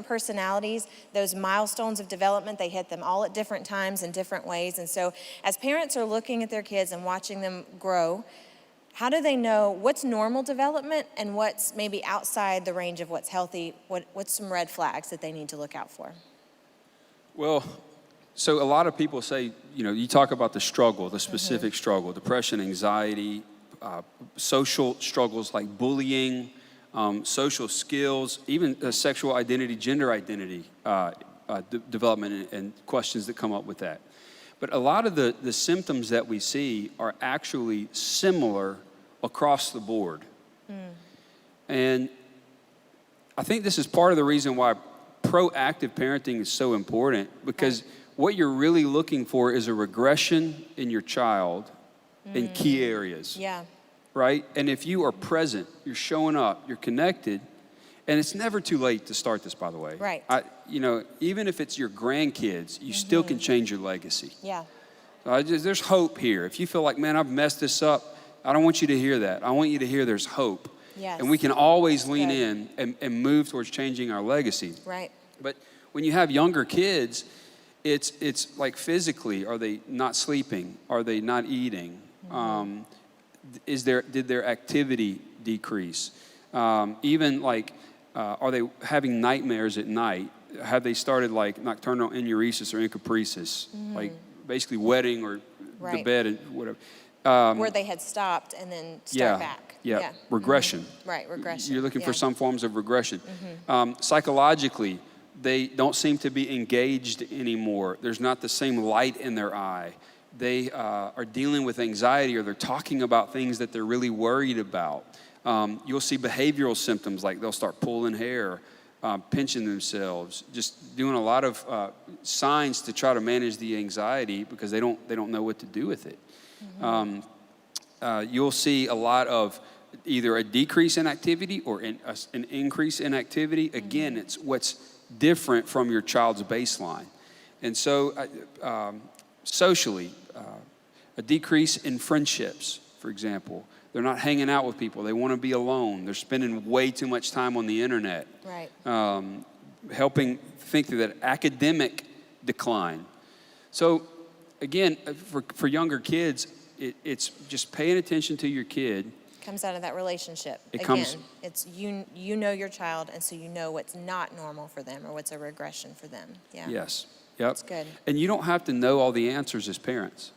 personalities. Those milestones of development, they hit them all at different times in different ways. And so as parents are looking at their kids and watching them grow, how do they know what's normal development and what's maybe outside the range of what's healthy? What's some red flags that they need to look out for? Well, so a lot of people say, you talk about the struggle, the specific struggle, depression, anxiety, social struggles like bullying, social skills, even sexual identity, gender identity development and questions that come up with that. But a lot of the symptoms that we see are actually similar across the board. And I think this is part of the reason why proactive parenting is so important, because what you're really looking for is a regression in your child in key areas. Yeah. Right? And if you are present, you're showing up, you're connected, and it's never too late to start this, by the way. Right. Even if it's your grandkids, you still can change your legacy. Yeah. There's hope here. If you feel like, man, I've messed this up, I don't want you to hear that. I want you to hear there's hope. Yes. And we can always lean Good. in and move towards changing our legacy. Right. But when you have younger kids, it's like physically, are they not sleeping? Are they not eating? Did their activity decrease? Even like, are they having nightmares at night? Have they started like nocturnal enuresis or encopresis, like basically wetting or the bed and whatever? Where they had stopped and then start back. Yeah, regression. Right, regression. You're looking for some forms of regression. Psychologically, they don't seem to be engaged anymore. There's not the same light in their eye. They are dealing with anxiety, or they're talking about things that they're really worried about. You'll see behavioral symptoms like they'll start pulling hair, pinching themselves, just doing a lot of signs to try to manage the anxiety because they don't know what to do with it. You'll see a lot of either a decrease in activity or an increase in activity. Again, it's what's different from your child's baseline. And so socially, a decrease in friendships, for example. They're not hanging out with people. They want to be alone. They're spending way too much time on the internet. Right. Helping think through that academic decline. So again, for younger kids, it's just paying attention to your kid. Comes out of that relationship. It's you know your child, and so you know what's not normal for them or what's a regression for them. Yeah. Yes. Yep. That's good. And you don't have to know all the answers as parents.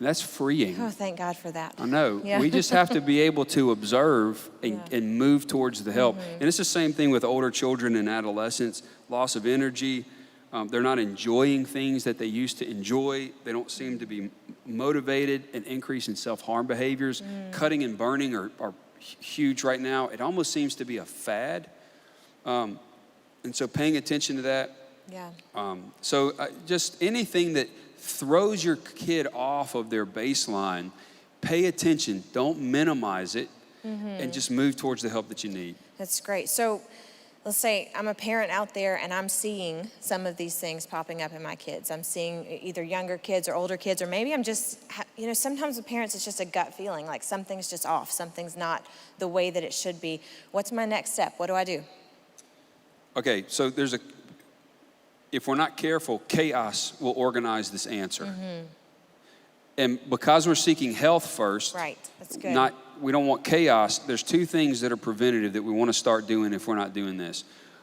That's freeing. Oh, thank God for that. I know. Yeah. We just have to be able to observe and move towards the help. And it's the same thing with older children and adolescents. Loss of energy. They're not enjoying things that they used to enjoy. They don't seem to be motivated. An increase in self-harm behaviors. Cutting and burning are huge right now. It almost seems to be a fad. And so paying attention to that. Yeah. Just anything that throws your kid off of their baseline, pay attention. Don't minimize it. And just move towards the help that you need. That's great. So let's say I'm a parent out there and I'm seeing some of these things popping up in my kids. I'm seeing either younger kids or older kids, or maybe I'm just, sometimes with parents it's just a gut feeling, like something's just off, something's not the way that it should be. What's my next step? What do I do? Okay, so if we're not careful, chaos will organize this answer. And because we're seeking health first, right, that's good. We don't want chaos. There's two things that are preventative that we want to start doing if we're not doing this.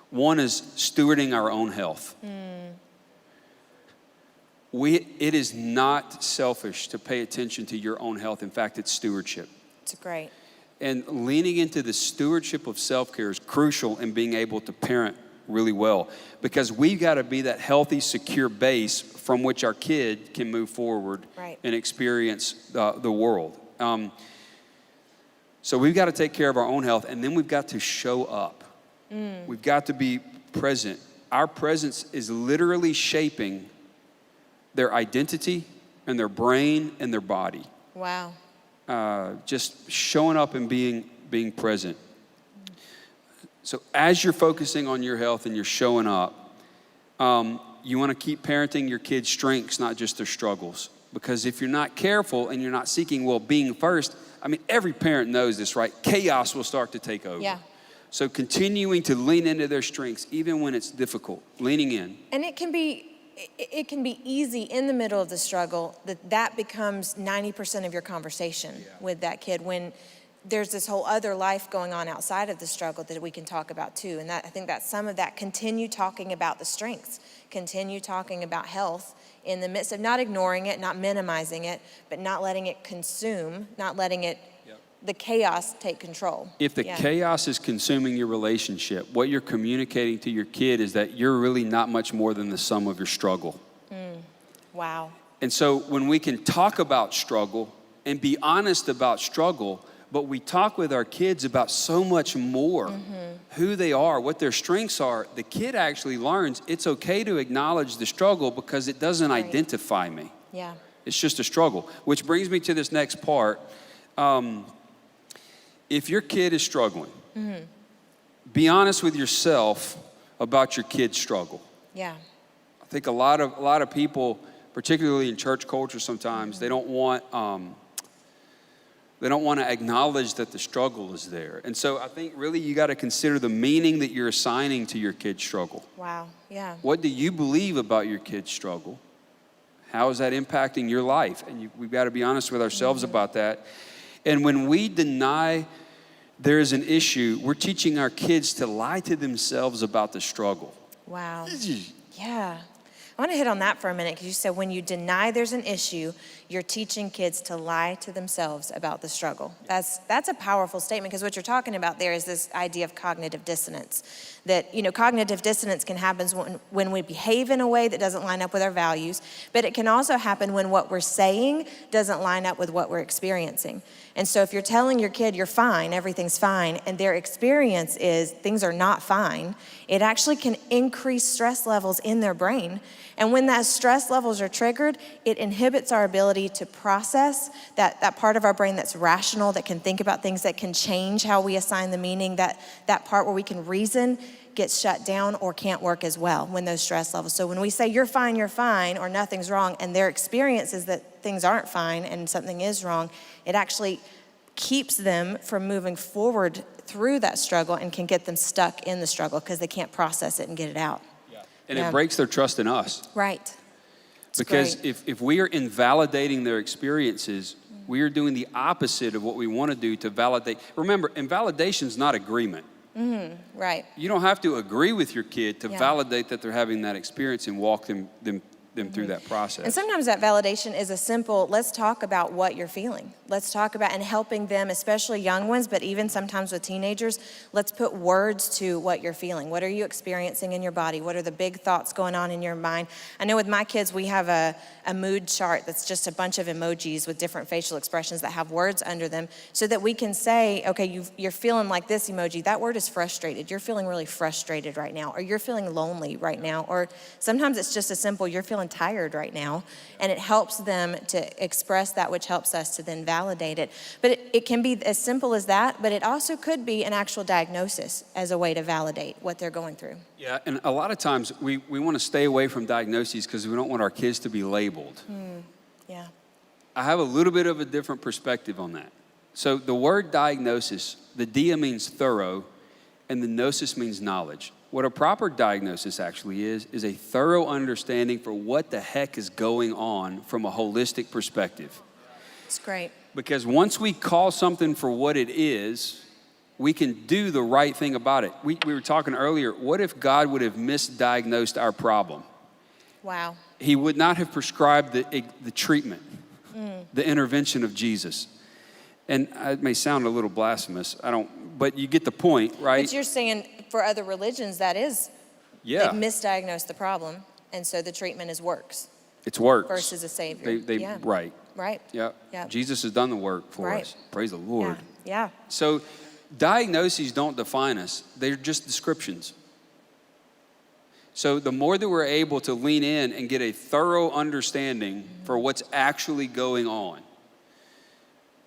One is stewarding our own health. It is not selfish to pay attention to your own health. In fact, it's stewardship. It's great. And leaning into the stewardship of self-care is crucial in being able to parent really well, because we've got to be that healthy, secure base from which our kid can move forward and experience the world. So we've got to take care of our own health, and then we've got to show up. We've got to be present. Our presence is literally shaping their identity and their brain and their body. Wow. Just showing up and being present. So as you're focusing on your health and you're showing up, you want to keep parenting your kids' strengths, not just their struggles. Because if you're not careful and you're not seeking well-being first, every parent knows this, right? Chaos will start to take over. Yeah. So continuing to lean into their strengths, even when it's difficult, leaning in. And it can be easy in the middle of the struggle that becomes 90% of your conversation with that kid, when there's this whole other life going on outside of the struggle that we can talk about too. And I think that some of that, continue talking about the strengths, continue talking about health in the midst of not ignoring it, not minimizing it, but not letting it consume, not letting it, the chaos take control. If the chaos is consuming your relationship, what you're communicating to your kid is that you're really not much more than the sum of your struggle. Wow. And so when we can talk about struggle and be honest about struggle, but we talk with our kids about so much more, who they are, what their strengths are, the kid actually learns it's okay to acknowledge the struggle because it doesn't identify me. Yeah. It's just a struggle, which brings me to this next part. If your kid is struggling, be honest with yourself about your kid's struggle. Yeah. I think a lot of people, particularly in church culture sometimes, they don't want They don't want to acknowledge that the struggle is there. And so I think really you got to consider the meaning that you're assigning to your kid's struggle. Wow, yeah. What do you believe about your kid's struggle? How is that impacting your life? And we've got to be honest with ourselves about that. And when we deny there is an issue, we're teaching our kids to lie to themselves about the struggle. Wow. Yeah. I want to hit on that for a minute because you said when you deny there's an issue, you're teaching kids to lie to themselves about the struggle. That's a powerful statement because what you're talking about there is this idea of cognitive dissonance. That, cognitive dissonance can happen when we behave in a way that doesn't line up with our values, but it can also happen when what we're saying doesn't line up with what we're experiencing. And so if you're telling your kid you're fine, everything's fine, and their experience is things are not fine, it actually can increase stress levels in their brain. And when those stress levels are triggered, it inhibits our ability to process that part of our brain that's rational, that can think about things, that can change how we assign the meaning, that part where we can reason gets shut down or can't work as well when those stress levels. So when we say you're fine, or nothing's wrong, and their experience is that things aren't fine and something is wrong, it actually keeps them from moving forward through that struggle and can get them stuck in the struggle because they can't process it and get it out. And it breaks their trust in us. Right. Because if we are invalidating their experiences, we are doing the opposite of what we want to do to validate. Remember, invalidation is not agreement. Mm-hmm. Right. You don't have to agree with your kid to validate that they're having that experience and walk them through that process. And sometimes that validation is a simple, let's talk about what you're feeling. Let's talk about, and helping them, especially young ones, but even sometimes with teenagers, let's put words to what you're feeling. What are you experiencing in your body? What are the big thoughts going on in your mind? I know with my kids, we have a mood chart that's just a bunch of emojis with different facial expressions that have words under them so that we can say, okay, you're feeling like this emoji. That word is frustrated. You're feeling really frustrated right now, or you're feeling lonely right now, or sometimes it's just as simple, you're feeling tired right now, and it helps them to express that, which helps us to then validate it. But it can be as simple as that, but it also could be an actual diagnosis as a way to validate what they're going through. Yeah, and a lot of times we want to stay away from diagnoses because we don't want our kids to be labeled. Yeah. I have a little bit of a different perspective on that. So the word diagnosis, the dia means thorough, and the gnosis means knowledge. What a proper diagnosis actually is a thorough understanding for what the heck is going on from a holistic perspective. It's great. Because once we call something for what it is, we can do the right thing about it. We were talking earlier, what if God would have misdiagnosed our problem? Wow. He would not have prescribed the treatment, the intervention of Jesus. And it may sound a little blasphemous, but you get the point, right? But you're saying for other religions, that is, they misdiagnose the problem, and so the treatment is works. It's works. Versus a savior. Right. Right. Yeah. Yeah. Jesus has done the work for us. Praise the Lord. Yeah. So diagnoses don't define us. They're just descriptions. So the more that we're able to lean in and get a thorough understanding for what's actually going on,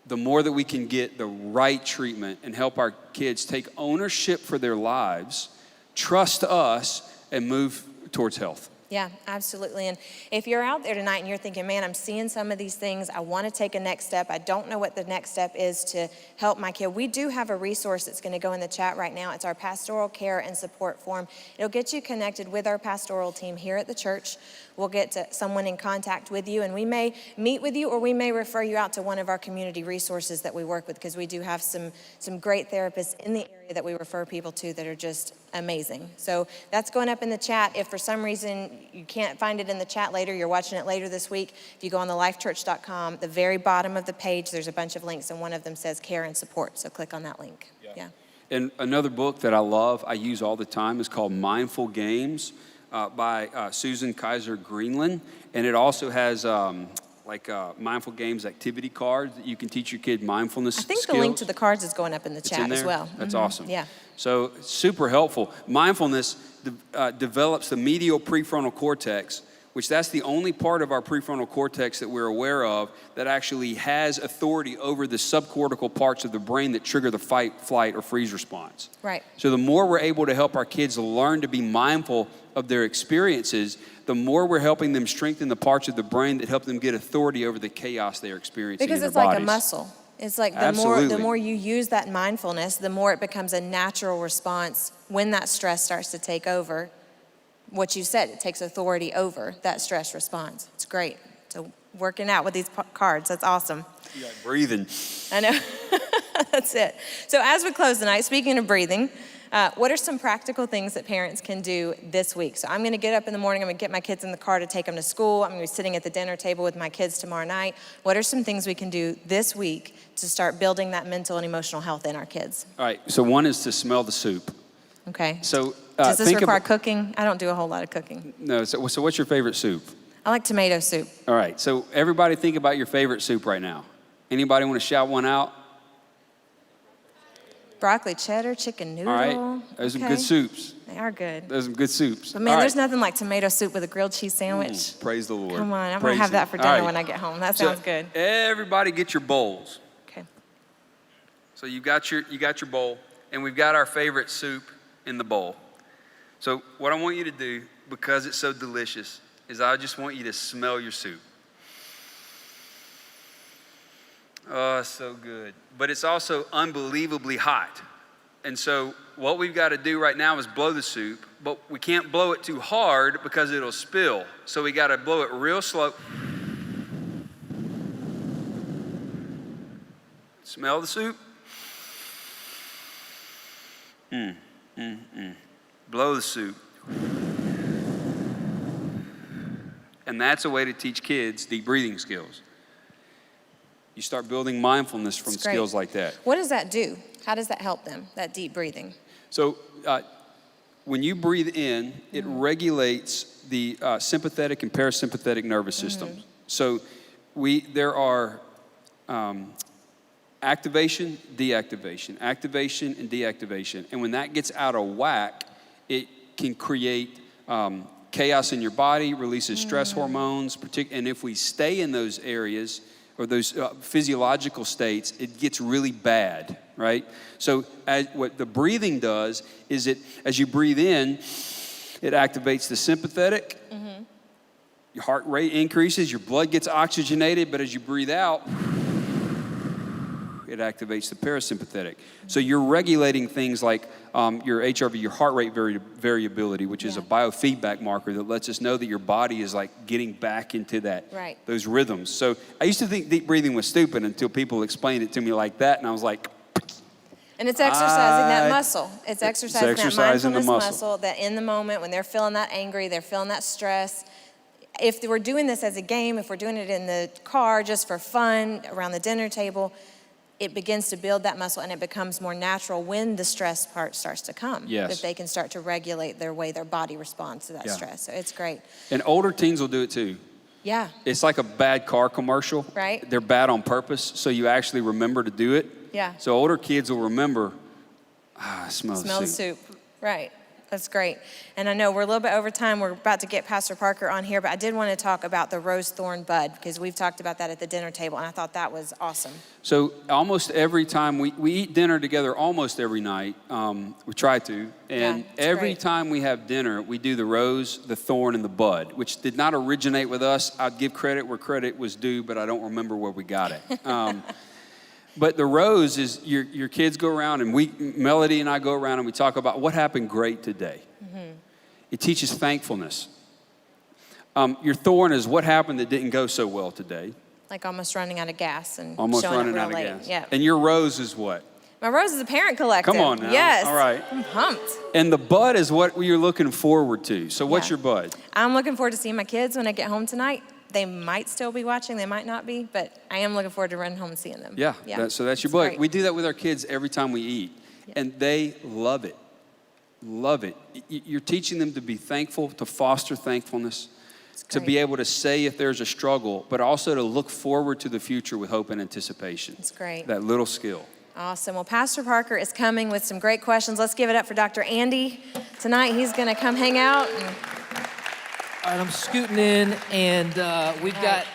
the more that we can get the right treatment and help our kids take ownership for their lives, trust us, and move towards health. Yeah, absolutely. And if you're out there tonight and you're thinking, man, I'm seeing some of these things, I want to take a next step, I don't know what the next step is to help my kid, we do have a resource that's going to go in the chat right now. It's our pastoral care and support form. It'll get you connected with our pastoral team here at the church. We'll get someone in contact with you, and we may meet with you, or we may refer you out to one of our community resources that we work with, because we do have some great therapists in the area that we refer people to that are just amazing. So that's going up in the chat. If for some reason you can't find it in the chat later, you're watching it later this week, if you go on the lifechurch.com, the very bottom of the page, there's a bunch of links, and one of them says care and support. So click on that link. Yeah. And another book that I love, I use all the time, is called Mindful Games by Susan Kaiser Greenland. And it also has mindful games activity cards that you can teach your kid mindfulness skills. I think the link to the cards is going up in the chat as well. That's awesome. Yeah. So super helpful. Mindfulness develops the medial prefrontal cortex, which that's the only part of our prefrontal cortex that we're aware of that actually has authority over the subcortical parts of the brain that trigger the fight, flight, or freeze response. Right. So the more we're able to help our kids learn to be mindful of their experiences, the more we're helping them strengthen the parts of the brain that help them get authority over the chaos they're experiencing in their bodies. Because it's like a muscle. It's like the Absolutely. more you use that mindfulness, the more it becomes a natural response when that stress starts to take over. What you said, it takes authority over that stress response. It's great. So working out with these cards, that's awesome. You got breathing. I know. That's it. So as we close tonight, speaking of breathing, what are some practical things that parents can do this week? So I'm going to get up in the morning. I'm going to get my kids in the car to take them to school. I'm going to be sitting at the dinner table with my kids tomorrow night. What are some things we can do this week to start building that mental and emotional health in our kids? All right, so one is to smell the soup. Okay. So Does this think require about, cooking? I don't do a whole lot of cooking. No, so what's your favorite soup? I like tomato soup. All right, so everybody think about your favorite soup right now. Anybody want to shout one out? Broccoli cheddar, chicken noodle. All right, those are good soups. They are good. Those are good soups. But man, All there's right. nothing like tomato soup with a grilled cheese sandwich. Praise the Lord. Come on, I'm Praise gonna have that Him. for All dinner right. when I get home. That So sounds good. Everybody get your bowls. Okay. So you got your bowl, and we've got our favorite soup in the bowl. So what I want you to do, because it's so delicious, is I just want you to smell your soup. Oh, so good. But it's also unbelievably hot. And so what we've got to do right now is blow the soup, but we can't blow it too hard because it'll spill. So we got to blow it real slow. Smell the soup? Blow the soup. And that's a way to teach kids deep breathing skills. You start building mindfulness from That's great. skills like that. What does that do? How does that help them, that deep breathing? So when you breathe in, it regulates the sympathetic and parasympathetic nervous systems. So there are activation, deactivation, activation, and deactivation. And when that gets out of whack, it can create chaos in your body, releases stress hormones, and if we stay in those areas or those physiological states, it gets really bad, right? So what the breathing does is as you breathe in, it activates the sympathetic, your heart rate increases, your blood gets oxygenated, but as you breathe out, it activates the parasympathetic. So you're regulating things like your HRV, your heart rate variability, which is a biofeedback marker that lets us know that your body is like getting back into those rhythms. So I used to think deep breathing was stupid until people explained it to me like that, and I was like, And it's exercising that muscle. It's exercising that exercising the mindfulness muscle. that in the moment when they're feeling that angry, they're feeling that stress. If we're doing this as a game, if we're doing it in the car just for fun, around the dinner table, it begins to build that muscle and it becomes more natural when the stress part starts to come. Yes. That they can start to regulate their way their body responds to that stress. So it's great. and older teens will do it too. Yeah. It's like a bad car commercial. Right. They're bad on purpose, so you actually remember to do it. Yeah. So older kids will remember, smell the soup. Right. That's great. And I know we're a little bit over time. We're about to get Pastor Parker on here, but I did want to talk about the rose thorn bud because we've talked about that at the dinner table, and I thought that was awesome. So almost every time we eat dinner together almost every night, we try to, and every great. time we have dinner, we do the rose, the thorn, and the bud, which did not originate with us. I'd give credit where credit was due, but I don't remember where we got it. But the rose is your kids go around, and Melody and I go around, and we talk about what happened great today. It teaches thankfulness. Your thorn is what happened that didn't go so well today. Like almost running out of gas and Almost showing running up out real of late. gas. Yeah. And your rose is what? My rose is a parent collective. Come on now. Yes. All right. I'm pumped. And the bud is what you're looking forward to. So what's Yeah. your bud? I'm looking forward to seeing my kids when I get home tonight. They might still be watching, they might not be, but I am looking forward to running home and seeing them. Yeah. So that's your It's bud. great. We do that with our kids every time we eat. And they love it. Love it. You're teaching them to be thankful, to foster thankfulness, to be able to say if there's a struggle, but also to look forward to the future with hope and anticipation. It's great. That little skill. Awesome. Well, Pastor Parker is coming with some great questions. Let's give it up for Dr. Andy. Tonight, he's going to come hang out. All right, I'm scooting in, and we've got,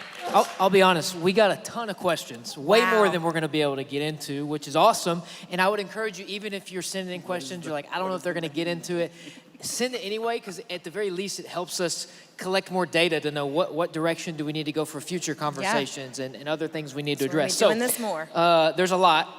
I'll be honest, we got a ton of questions, way more than we're going to be able to get into, which is awesome. And I would encourage you, even if you're sending in questions, you're like, I don't know if they're going to get into it, send it anyway, because at the very least it helps us collect more data to know what direction do we need to go for future conversations and other things we need to address. We'll be doing this more. There's a lot.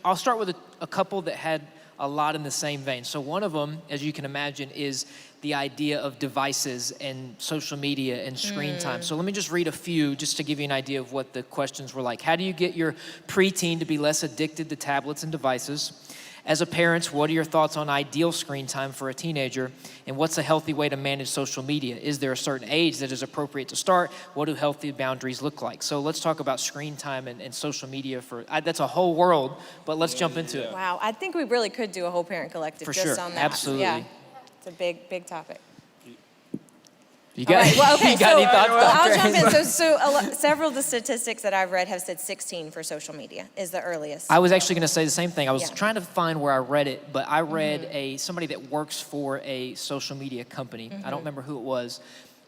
I'll start with a couple that had a lot in the same vein. So one of them, as you can imagine, is the idea of devices and social media and screen time. So let me just read a few just to give you an idea of what the questions were like. How do you get your preteen to be less addicted to tablets and devices? As a parent, what are your thoughts on ideal screen time for a teenager? And what's a healthy way to manage social media? Is there a certain age that is appropriate to start? What do healthy boundaries look like? So let's talk about screen time and social media. That's a whole world, but let's jump into it. Wow, I think we really could do a whole parent collective For just sure. on that. Absolutely. Yeah, it's a big topic. You got, All right, well, okay, you got so any thoughts, I'll Dr. jump in. Several of the statistics that I've read have said 16 for social media is the earliest. I was actually going to say the same thing. I was Yeah. trying to find where I read it, but I read somebody that works for a social media company. I don't remember who it was,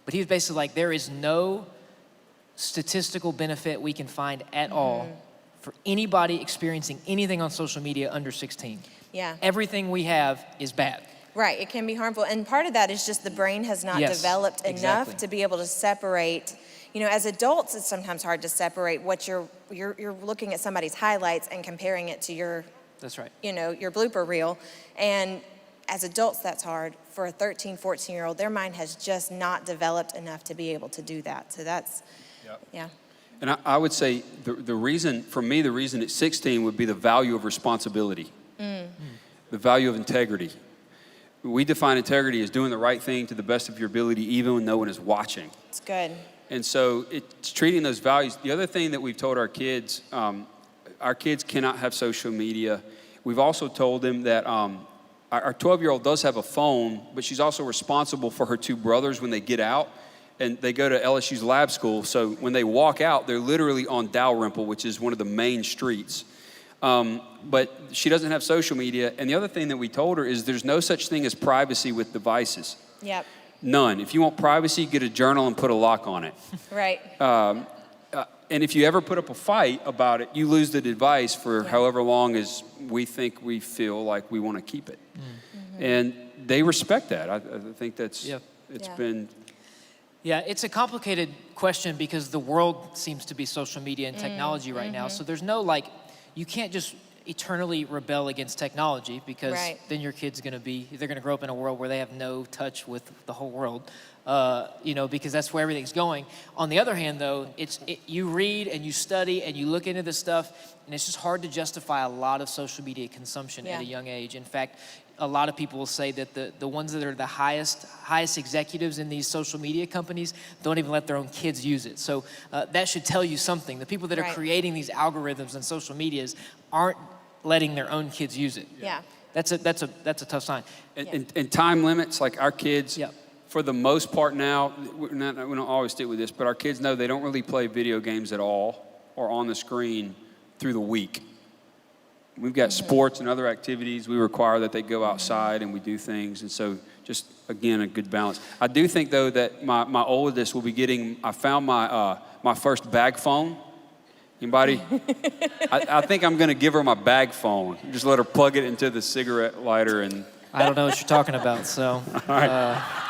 but he was basically like, there is no statistical benefit we can find at all for anybody experiencing anything on social media under 16. Yeah. Everything we have is bad. Right, it can be harmful. And part of that is just the brain has not Yes, developed enough exactly. to be able to separate. You know, as adults, it's sometimes hard to separate what you're looking at somebody's highlights and comparing it to your, That's right. you know, your blooper reel. And as adults, that's hard. For a 13, 14-year-old, their mind has just not developed enough to be able to do that. So that's, yeah. And I would say the reason, for me, the reason at 16 would be the value of responsibility, the value of integrity. We define integrity as doing the right thing to the best of your ability, even when no one is watching. It's good. And so it's treating those values. The other thing that we've told our kids cannot have social media. We've also told them that our 12-year-old does have a phone, but she's also responsible for her two brothers when they get out. And they go to LSU's lab school, so when they walk out, they're literally on Dalrymple, which is one of the main streets. But she doesn't have social media. And the other thing that we told her is there's no such thing as privacy with devices. Yep. None. If you want privacy, get a journal and put a lock on it. Right. And if you ever put up a fight about it, you lose the device for however long as we feel like we want to keep it. And they respect that. I think that's, it's been... Yeah, it's a complicated question because the world seems to be social media and technology right now. So there's no you can't just eternally rebel against technology because then your kid's they're going to grow up in a world where they have no touch with the whole world, because that's where everything's going. On the other hand, though, you read and you study and you look into this stuff, and it's just hard to justify a lot of social media consumption at a young age. In fact, a lot of people will say that the ones that are the highest executives in these social media companies don't even let their own kids use it. So that should tell you something. The people that are creating these algorithms and social medias aren't letting their own kids use it. Yeah. That's a tough sign. And time limits, like our kids, for the most part now, we don't always stick with this, but our kids know they don't really play video games at all or on the screen through the week. We've got sports and other activities. We require that they go outside and we do things. And so just, again, a good balance. I do think, though, that my oldest will be I found my first bag phone. Anybody? I think I'm going to give her my bag phone. Just let her plug it into the cigarette lighter. And I don't know what you're talking about, so. All right.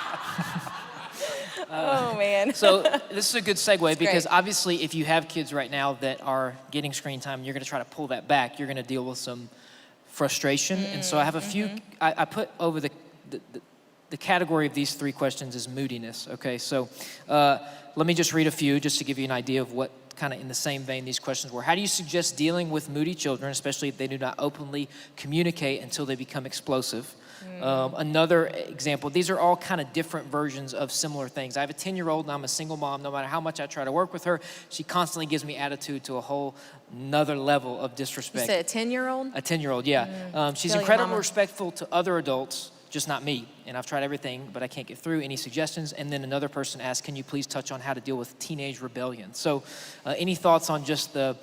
Oh, man. So this is a good segue because obviously if you have kids right now that are getting screen time, you're going to try to pull that back. You're going to deal with some frustration. And so I have a few, I put over the category of these three questions is moodiness. Okay, so let me just read a few just to give you an idea of what kind of in the same vein these questions were. How do you suggest dealing with moody children, especially if they do not openly communicate until they become explosive? Another example, these are all kind of different versions of similar things. I have a 10-year-old and I'm a single mom. No matter how much I try to work with her, she constantly gives me attitude to a whole another level of disrespect. You said a 10-year-old? A 10-year-old, yeah. She's incredibly respectful to other adults, just not me. And I've tried everything, but I can't get through. Any suggestions? And then another person asked, can you please touch on how to deal with teenage rebellion? So any thoughts on just the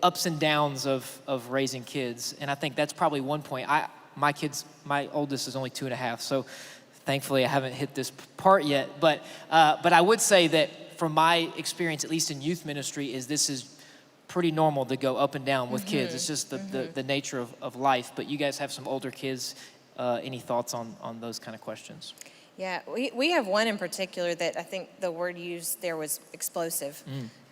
ups and downs of raising kids? And I think that's probably one point. My oldest is only 2.5, so thankfully I haven't hit this part yet. But I would say that from my experience, at least in youth ministry, this is pretty normal to go up and down with kids. It's just the nature of life. But you guys have some older kids. Any thoughts on those kind of questions? Yeah, we have one in particular that I think the word used there was explosive.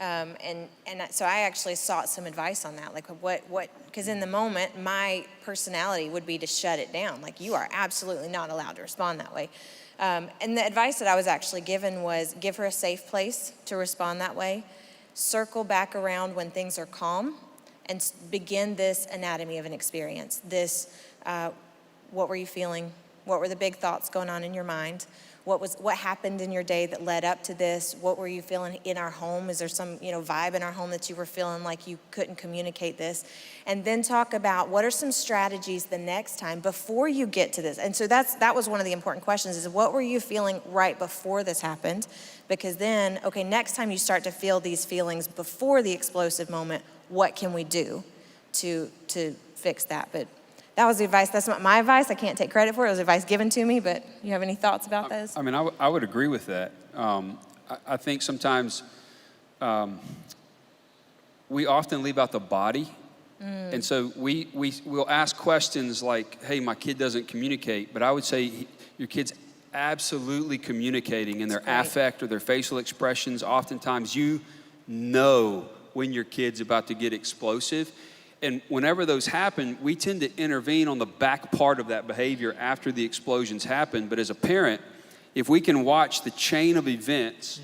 So I actually sought some advice on that. Like what, because in the moment, my personality would be to shut it down. Like, you are absolutely not allowed to respond that way. And the advice that I was actually given was give her a safe place to respond that way. Circle back around when things are calm and begin this anatomy of an experience. This, what were you feeling? What were the big thoughts going on in your mind? What happened in your day that led up to this? What were you feeling in our home? Is there some, vibe in our home that you were feeling like you couldn't communicate this? And then talk about what are some strategies the next time before you get to this. And so that was one of the important questions, is what were you feeling right before this happened? Because then, okay, next time you start to feel these feelings before the explosive moment, what can we do to fix that? But that was the advice. That's not my advice. I can't take credit for it. It was advice given to me, but you have any thoughts about those? I mean, I would agree with that. I think sometimes we often leave out the body. And so we'll ask questions like, hey, my kid doesn't communicate. But I would say your kid's absolutely communicating in their affect or their facial expressions. Oftentimes you know when your kid's about to get explosive. And whenever those happen, we tend to intervene on the back part of that behavior after the explosions happen. But as a parent, if we can watch the chain of events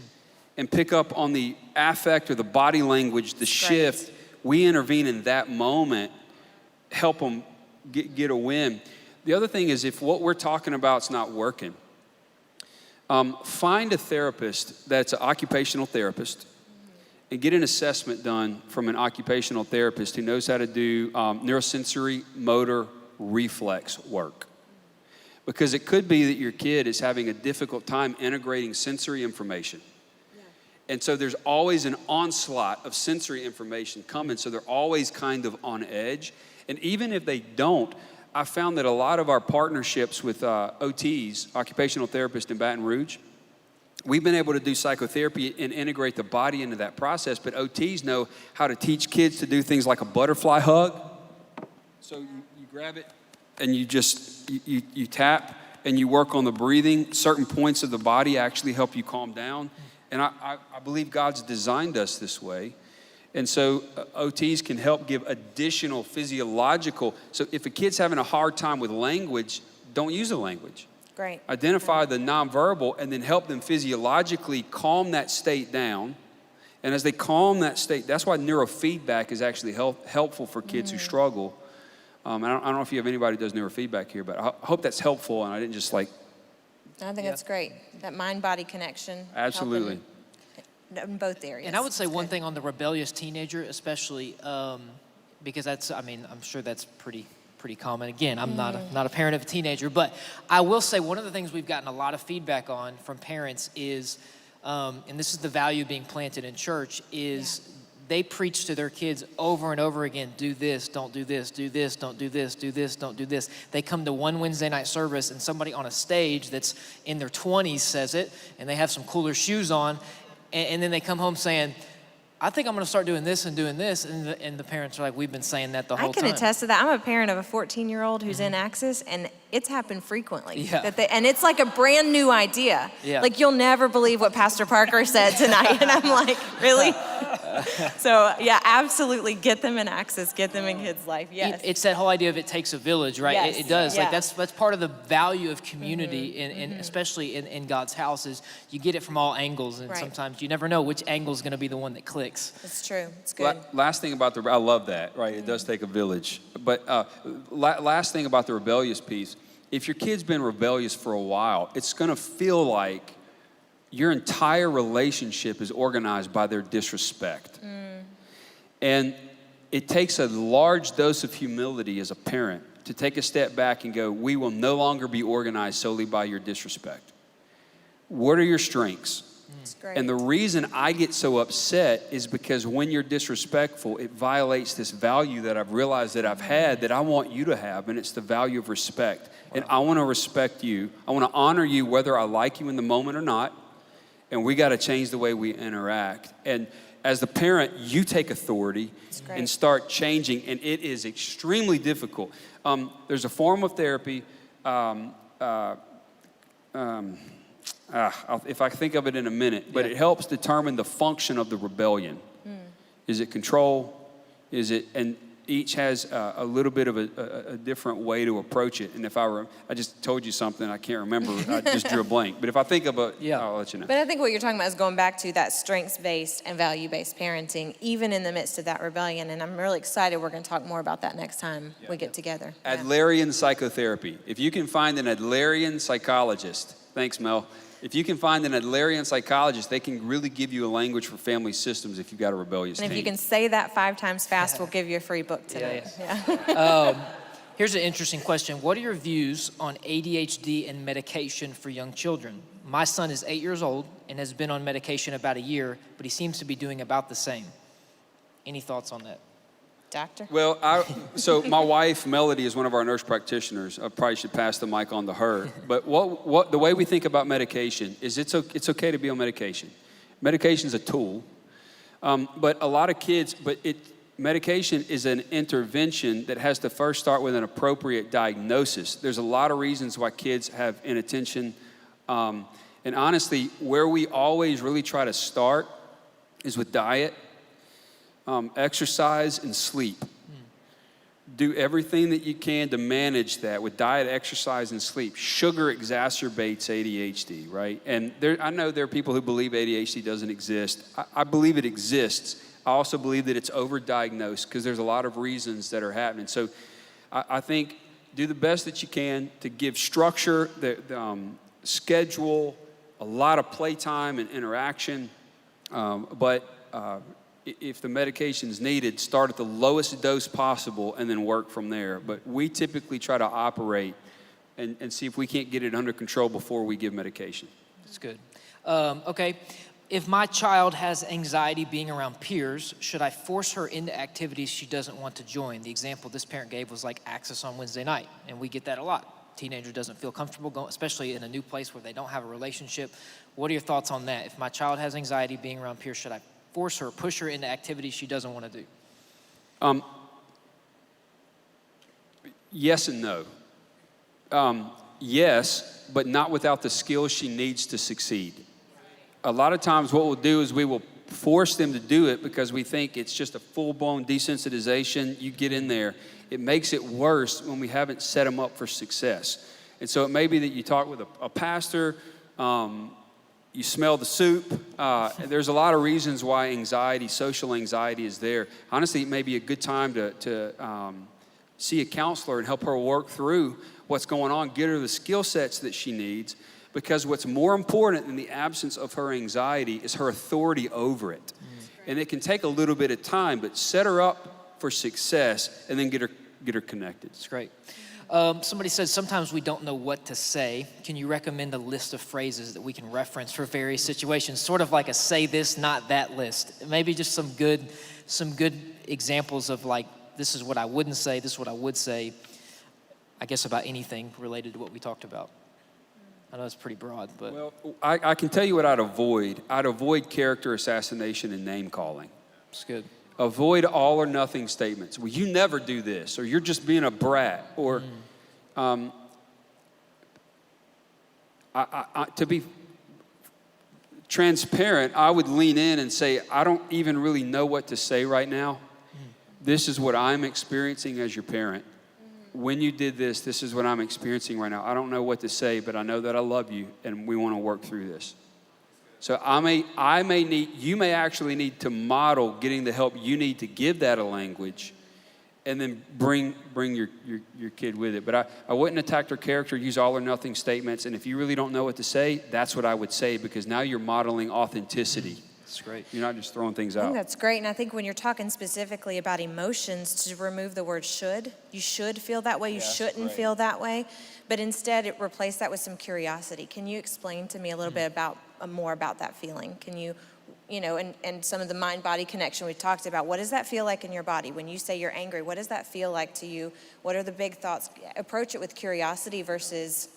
and pick up on the affect or the body language, the shift, we intervene in that moment, help them get a win. The other thing is, if what we're talking about is not working, find a therapist that's an occupational therapist, and get an assessment done from an occupational therapist who knows how to do neurosensory motor reflex work. Because it could be that your kid is having a difficult time integrating sensory information. And so there's always an onslaught of sensory information coming, so they're always kind of on edge. And even if they don't, I found that a lot of our partnerships with OTs, occupational therapists in Baton Rouge, we've been able to do psychotherapy and integrate the body into that process, but OTs know how to teach kids to do things like a butterfly hug. So you grab it and you just, you tap and you work on the breathing. Certain points of the body actually help you calm down. And I believe God's designed us this way. And so OTs can help give additional physiological, so if a kid's having a hard time with language, don't use the language. Great. Identify the nonverbal and then help them physiologically calm that state down. And as they calm that state, that's why neurofeedback is actually helpful for kids who struggle. I don't know if you have anybody who does neurofeedback here, but I hope that's helpful and I didn't just like. I think that's great. That mind-body connection. Absolutely. In both areas. And I would say one thing on the rebellious teenager, especially because I'm sure that's pretty common. Again, I'm not a parent of a teenager, but I will say one of the things we've gotten a lot of feedback on from parents is, and this is the value being planted in church, is they preach to their kids over and over again, do this, don't do this, do this, don't do this, do this, don't do this. They come to one Wednesday night service and somebody on a stage that's in their 20s says it, and they have some cooler shoes on, and then they come home saying, I think I'm going to start doing this, and the parents are like, we've been saying that the whole time. I can attest to that. I'm a parent of a 14-year-old who's in Axis, and it's happened frequently. Yeah. And it's like a brand new idea. Yeah. Like, you'll never believe what Pastor Parker said tonight. And I'm like, really? So, yeah, absolutely. Get them in Axis. Get them in kids' life. Yes. It's that whole idea of it takes a village, right? Yes. It does. Yeah. Like that's part of the value of community, and especially in God's house, is you get it from all angles, and sometimes you never know which angle is going to be the one that clicks. It's true. It's good. Last thing about I love that, right? It does take a village. But last thing about the rebellious piece, if your kid's been rebellious for a while, it's going to feel like your entire relationship is organized by their disrespect. And it takes a large dose of humility as a parent to take a step back and go, we will no longer be organized solely by your disrespect. What are your strengths? That's great. And the reason I get so upset is because when you're disrespectful, it violates this value that I've realized that I've had that I want you to have, and it's the value of respect. And I want to respect you. I want to honor you whether I like you in the moment or not. And we got to change the way we interact. And as the parent, you take authority and start changing, and it is extremely difficult. There's a form of therapy if I think of it in a minute, but it helps determine the function of the rebellion. Is it control? Is it, and each has a little bit of a different way to approach it. And if I just told you something, I can't remember, I just drew a blank. But if I think of it, I'll let you know. But I think what you're talking about is going back to that strengths-based and value-based parenting, even in the midst of that rebellion. And I'm really excited we're going to talk more about that next time we get together. Adlerian psychotherapy. If you can find an Adlerian psychologist, thanks, Mel. If you can find an Adlerian psychologist, they can really give you a language for family systems if you've got a rebellious teen. And if you can say that 5 times fast, we'll give you a free book tonight. Here's an interesting question. What are your views on ADHD and medication for young children? My son is 8 years old and has been on medication about a year, but he seems to be doing about the same. Any thoughts on that? Doctor? Well, so my wife, Melody, is one of our nurse practitioners. I probably should pass the mic on to her. But the way we think about medication is it's okay to be on medication. Medication is a tool. But a lot of kids, medication is an intervention that has to first start with an appropriate diagnosis. There's a lot of reasons why kids have inattention. And honestly, where we always really try to start is with diet, exercise, and sleep. Do everything that you can to manage that with diet, exercise, and sleep. Sugar exacerbates ADHD, right? And I know there are people who believe ADHD doesn't exist. I believe it exists. I also believe that it's overdiagnosed because there's a lot of reasons that are happening. So I think do the best that you can to give structure, schedule, a lot of playtime and interaction, if the medication is needed, start at the lowest dose possible and then work from there. But we typically try to operate and see if we can't get it under control before we give medication. That's good. Okay, if my child has anxiety being around peers, should I force her into activities she doesn't want to join? The example this parent gave was like Access on Wednesday night, and we get that a lot. Teenager doesn't feel comfortable going, especially in a new place where they don't have a relationship. What are your thoughts on that? If my child has anxiety being around peers, should I force her, push her into activities she doesn't want to do? Yes and no. Yes, but not without the skills she needs to succeed. A lot of times what we'll do is we will force them to do it because we think it's just a full-blown desensitization. You get in there. It makes it worse when we haven't set them up for success. And so it may be that you talk with a pastor, you smell the soup. There's a lot of reasons why anxiety, social anxiety is there. Honestly, it may be a good time to see a counselor and help her work through what's going on, get her the skill sets that she needs, because what's more important than the absence of her anxiety is her authority over it. And it can take a little bit of time, but set her up for success and then get her connected. That's great. Somebody said sometimes we don't know what to say. Can you recommend a list of phrases that we can reference for various situations? Sort of like a say this, not that list. Maybe just some good examples of like, this is what I wouldn't say, this is what I would say, I guess about anything related to what we talked about. I know it's pretty broad, but. Well, I can tell you what I'd avoid. I'd avoid character assassination and name calling. It's good. Avoid all or nothing statements. Well, you never do this, or you're just being a brat, or to be transparent, I would lean in and say, I don't even really know what to say right now. This is what I'm experiencing as your parent. When you did this, this is what I'm experiencing right now. I don't know what to say, but I know that I love you, and we want to work through this. So you may actually need to model getting the help you need to give that a language, and then bring your kid with it. But I wouldn't attack their character, use all or nothing statements, and if you really don't know what to say, that's what I would say, because now you're modeling authenticity. That's great. You're not just throwing things I out. think that's great, and I think when you're talking specifically about emotions, to remove the word should. You should feel that way, you shouldn't feel that way, but instead replace that with some curiosity. Can you explain to me a little bit about more about that feeling? Can you and some of the mind-body connection we talked about, what does that feel like in your body? When you say you're angry, what does that feel like to you? What are the big thoughts? Approach it with curiosity versus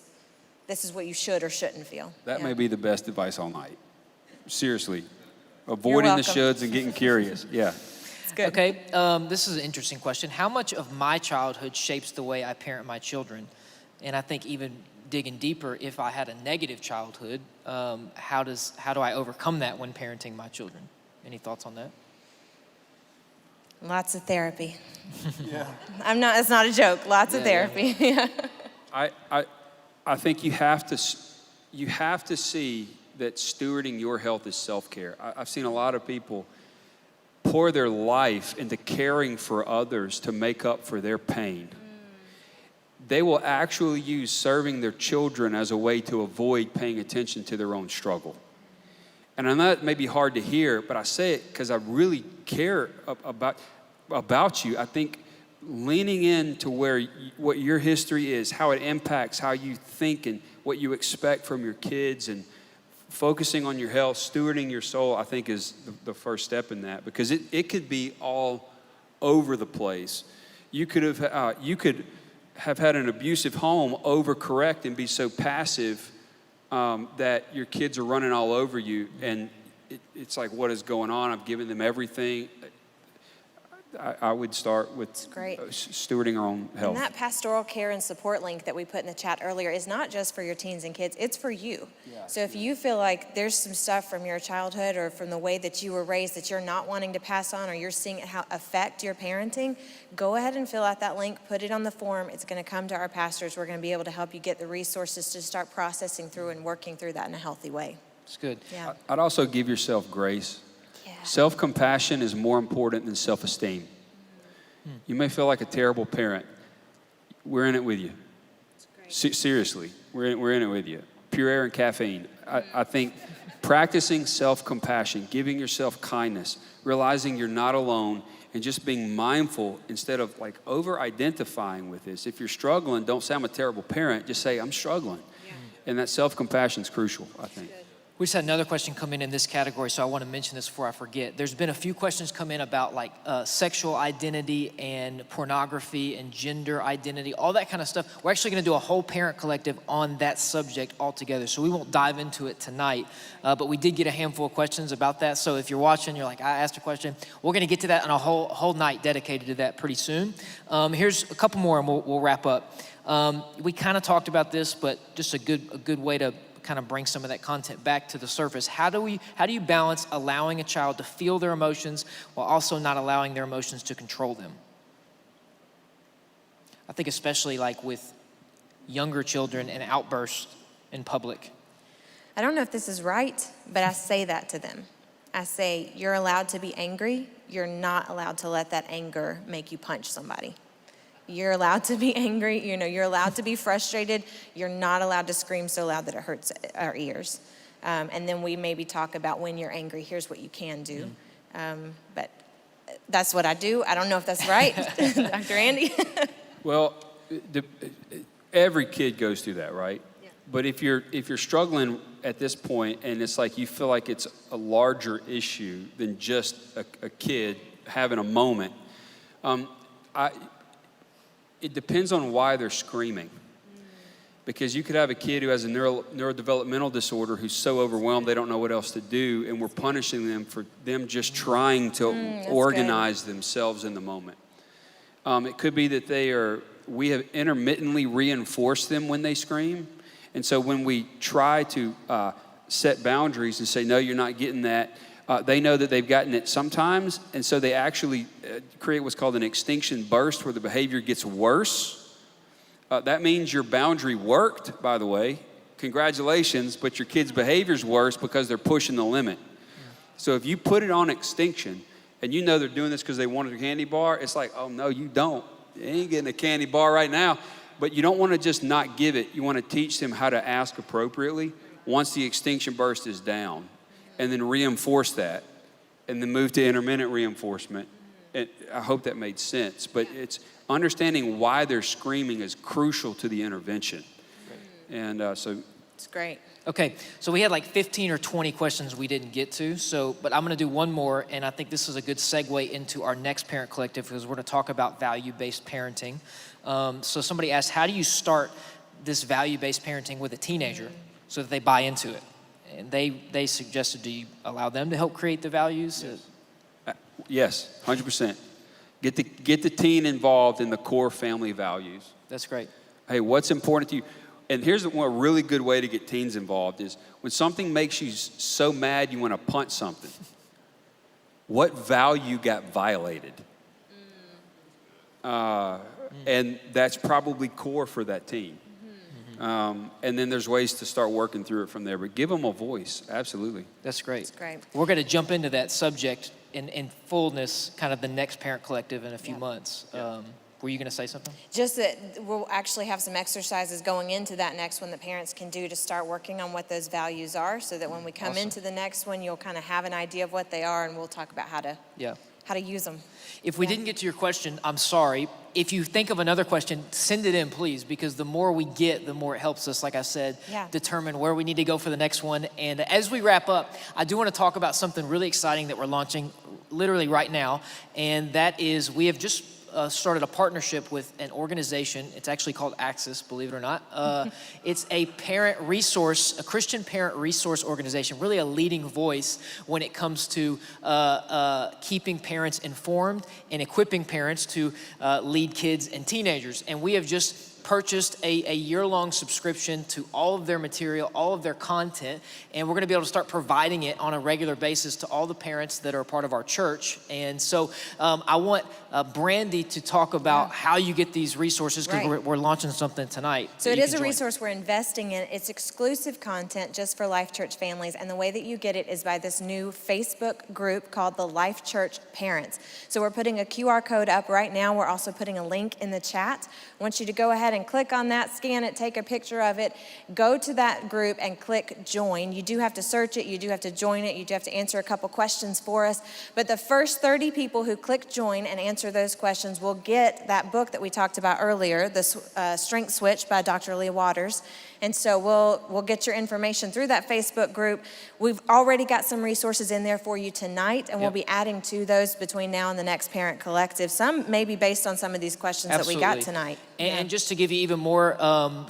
this is what you should or shouldn't feel. That may be the best advice all night. Seriously. Avoiding the shoulds and getting curious. Yeah. It's good. Okay, this is an interesting question. How much of my childhood shapes the way I parent my children? And I think even digging deeper, if I had a negative childhood, how do I overcome that when parenting my children? Any thoughts on that? Lots of therapy. It's not a joke. Lots of therapy. Yeah. I think you have to see that stewarding your health is self-care. I've seen a lot of people pour their life into caring for others to make up for their pain. They will actually use serving their children as a way to avoid paying attention to their own struggle. And I know it may be hard to hear, but I say it because I really care about you. I think leaning into what your history is, how it impacts how you think and what you expect from your kids, and focusing on your health, stewarding your soul, I think is the first step in that, because it could be all over the place. You could have had an abusive home, overcorrect and be so passive that your kids are running all over you, and it's like, what is going on? I've given them everything. I would start with stewarding our own health. And that pastoral care and support link that we put in the chat earlier is not just for your teens and kids, it's for you. Yeah. So if you feel like there's some stuff from your childhood or from the way that you were raised that you're not wanting to pass on, or you're seeing it affect your parenting, go ahead and fill out that link, put it on the form. It's going to come to our pastors. We're going to be able to help you get the resources to start processing through and working through that in a healthy way. It's good. Yeah. I'd also give yourself grace. Self-compassion is more important than self-esteem. You may feel like a terrible parent. We're in it with you. Seriously, we're in it with you. Pure air and caffeine. I think practicing self-compassion, giving yourself kindness, realizing you're not alone, and just being mindful instead of like over-identifying with this. If you're struggling, don't say I'm a terrible parent. Just say I'm struggling. Yeah. And that self-compassion is crucial, I think. We just had another question come in this category, so I want to mention this before I forget. There's been a few questions come in about like sexual identity and pornography and gender identity, all that kind of stuff. We're actually going to do a whole parent collective on that subject altogether, so we won't dive into it tonight. But we did get a handful of questions about that, so if you're watching, you're like, I asked a question. We're going to get to that on a whole night dedicated to that pretty soon. Here's a couple more, and we'll wrap up. We kind of talked about this, but just a good way to kind of bring some of that content back to the surface. How do you balance allowing a child to feel their emotions while also not allowing their emotions to control them? I think especially like with younger children and outbursts in public. I don't know if this is right, but I say that to them. I say, you're allowed to be angry. You're not allowed to let that anger make you punch somebody. You're allowed to be angry, you're allowed to be frustrated. You're not allowed to scream so loud that it hurts our ears. And then we maybe talk about when you're angry, here's what you can do. But that's what I do. I don't know if that's right, Dr. Andy. Well, every kid goes through that, right? Yeah. But if you're struggling at this point and it's like you feel like it's a larger issue than just a kid having a moment, it depends on why they're screaming. Because you could have a kid who has a neurodevelopmental disorder who's so overwhelmed they don't know what else to do, and we're punishing them for them just trying to organize themselves in the moment. It could be that we have intermittently reinforced them when they scream. And so when we try to set boundaries and say, no, you're not getting that, they know that they've gotten it sometimes, and so they actually create what's called an extinction burst where the behavior gets worse. That means your boundary worked, by the way. Congratulations, but your kid's behavior's worse because they're pushing the limit. So if you put it on extinction, and you know they're doing this because they wanted a candy bar, it's like, oh, no, you don't. You ain't getting a candy bar right now. But you don't want to just not give it. You want to teach them how to ask appropriately once the extinction burst is down. And then reinforce that, and then move to intermittent reinforcement. I hope that made sense, but it's understanding why they're screaming is crucial to the intervention. And so. It's great. Okay, so we had like 15 or 20 questions we didn't get to, but I'm gonna do one more, and I think this is a good segue into our next parent collective, because we're gonna talk about value-based parenting. So somebody asked, how do you start this value-based parenting with a teenager so that they buy into it? And they suggested, do you allow them to help create the values? Yes, 100%. Get the teen involved in the core family values. That's great. Hey, what's important to you? And here's one really good way to get teens involved is when something makes you so mad you want to punch something, what value got violated? And that's probably core for that teen. And then there's ways to start working through it from there. But give them a voice, absolutely. That's great. That's great. We're going to jump into that subject in fullness, kind of the next Parent Collective in a few months. Were you going to say something? Just that we'll actually have some exercises going into that next one that parents can do to start working on what those values are, so that when we come into the next one, you'll kind of have an idea of what they are, and we'll talk about how to use them. If we didn't get to your question, I'm sorry. If you think of another question, send it in, please, because the more we get, the more it helps us, like I said, determine where we need to go for the next one. And as we wrap up, I do want to talk about something really exciting that we're launching literally right now, and that is we have just started a partnership with an organization. It's actually called Access, believe it or not. It's a parent resource, a Christian parent resource organization, really a leading voice when it comes to keeping parents informed and equipping parents to lead kids and teenagers. And we have just purchased a year-long subscription to all of their material, all of their content, and we're going to be able to start providing it on a regular basis to all the parents that are a part of our church. And so I want Brandy to talk about how you get these resources, because we're launching something tonight. So it is a resource we're investing in. It's exclusive content just for Life Church families, and the way that you get it is by this new Facebook group called the Life Church Parents. So we're putting a QR code up right now. We're also putting a link in the chat. I want you to go ahead and click on that, scan it, take a picture of it, go to that group and click join. You do have to search it, you do have to join it, you do have to answer a couple questions for us. But the first 30 people who click join and answer those questions will get that book that we talked about earlier, the Strength Switch by Dr. Leah Waters. And so we'll get your information through that Facebook group. We've already got some resources in there for you tonight, and we'll be adding to those between now and the next Parent Collective. Some may be based on some of these questions that we got tonight. And just to give you even more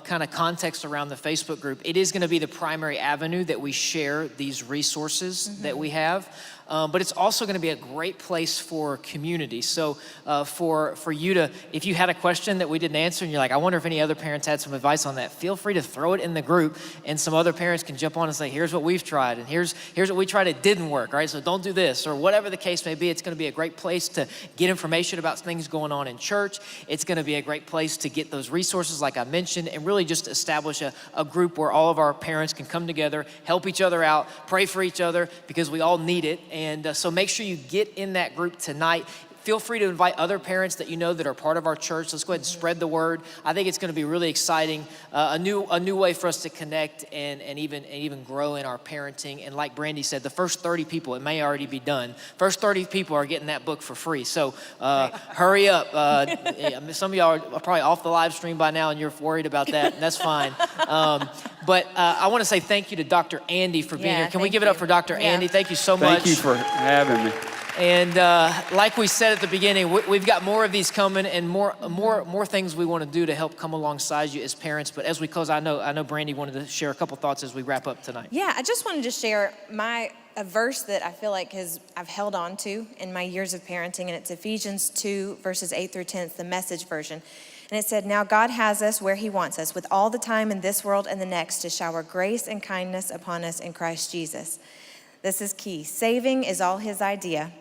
kind of context around the Facebook group, it is going to be the primary avenue that we share these resources that we have. But it's also going to be a great place for community. So for you to, if you had a question that we didn't answer and you're like, I wonder if any other parents had some advice on that, feel free to throw it in the group, and some other parents can jump on and say, here's what we've tried, and here's what we tried, it didn't work, right? So don't do this, or whatever the case may be. It's going to be a great place to get information about things going on in church. It's going to be a great place to get those resources like I mentioned, and really just establish a group where all of our parents can come together, help each other out, pray for each other, because we all need it. And so make sure you get in that group tonight. Feel free to invite other parents that you know that are part of our church. Let's go ahead and spread the word. I think it's going to be really exciting, a new way for us to connect and even grow in our parenting. And like Brandy said, the first 30 people, it may already be done. First 30 people are getting that book for free. So hurry up. Some of y'all are probably off the live stream by now, and you're worried about that, and that's fine. But I want to say thank you to Dr. Andy for being here. Can we give it up for Dr. Andy? Thank you so much. Thank you for having me. And like we said at the beginning, we've got more of these coming, and more things we want to do to help come alongside you as parents. But as we close, I know Brandy wanted to share a couple thoughts as we wrap up tonight. Yeah, I just wanted to share a verse that I feel like I've held on to in my years of parenting, and it's Ephesians 2, verses 8 through 10. It's the Message version. And it said, now God has us where he wants us, with all the time in this world and the next, to shower grace and kindness upon us in Christ Jesus. This is key. Saving is all his idea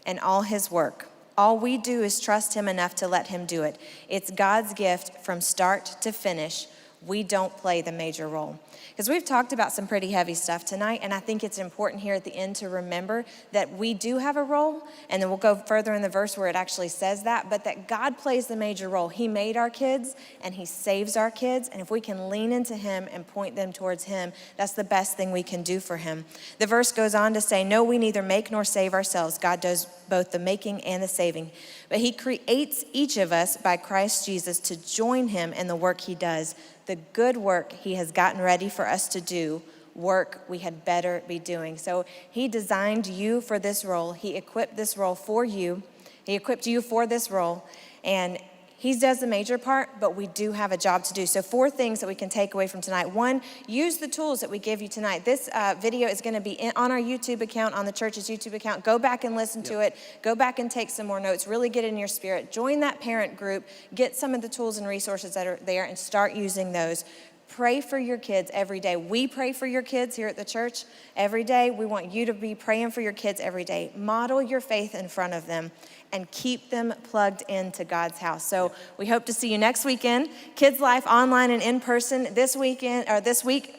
and all his work. All we do is trust him enough to let him do it. It's God's gift from start to finish. We don't play the major role. Because we've talked about some pretty heavy stuff tonight, and I think it's important here at the end to remember that we do have a role, and then we'll go further in the verse where it actually says that, but that God plays the major role. He made our kids, and he saves our kids, and if we can lean into him and point them towards him, that's the best thing we can do for him. The verse goes on to say, no, we neither make nor save ourselves. God does both the making and the saving. But he creates each of us by Christ Jesus to join him in the work he does. The good work he has gotten ready for us to do, work we had better be doing. So he designed you for this role. He equipped this role for you. He equipped you for this role, and He does the major part, but we do have a job to do. So 4 things that we can take away from tonight. 1, use the tools that we give you tonight. This video is going to be on our YouTube account, on the church's YouTube account. Go back and listen to it. Go back and take some more notes. Really get in your spirit. Join that parent group. Get some of the tools and resources that are there and start using those. Pray for your kids every day. We pray for your kids here at the church every day. We want you to be praying for your kids every day. Model your faith in front of them and keep them plugged into God's house. So we hope to see you next weekend. Kids Life online and in person this week,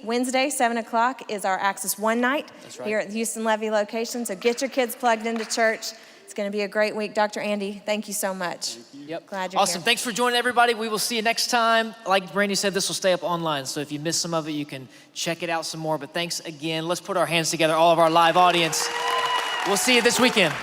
Wednesday, 7 o'clock is our Access One night here at the Houston Levy location. So get your kids plugged into church. It's going to be a great week. Dr. Andy, thank you so much. Yep. Glad you're awesome. here. Thanks for joining, everybody. We will see you next time. Like Brandy said, this will stay up online. So if you missed some of it, you can check it out some more. But thanks again. Let's put our hands together, all of our live audience. We'll see you this weekend.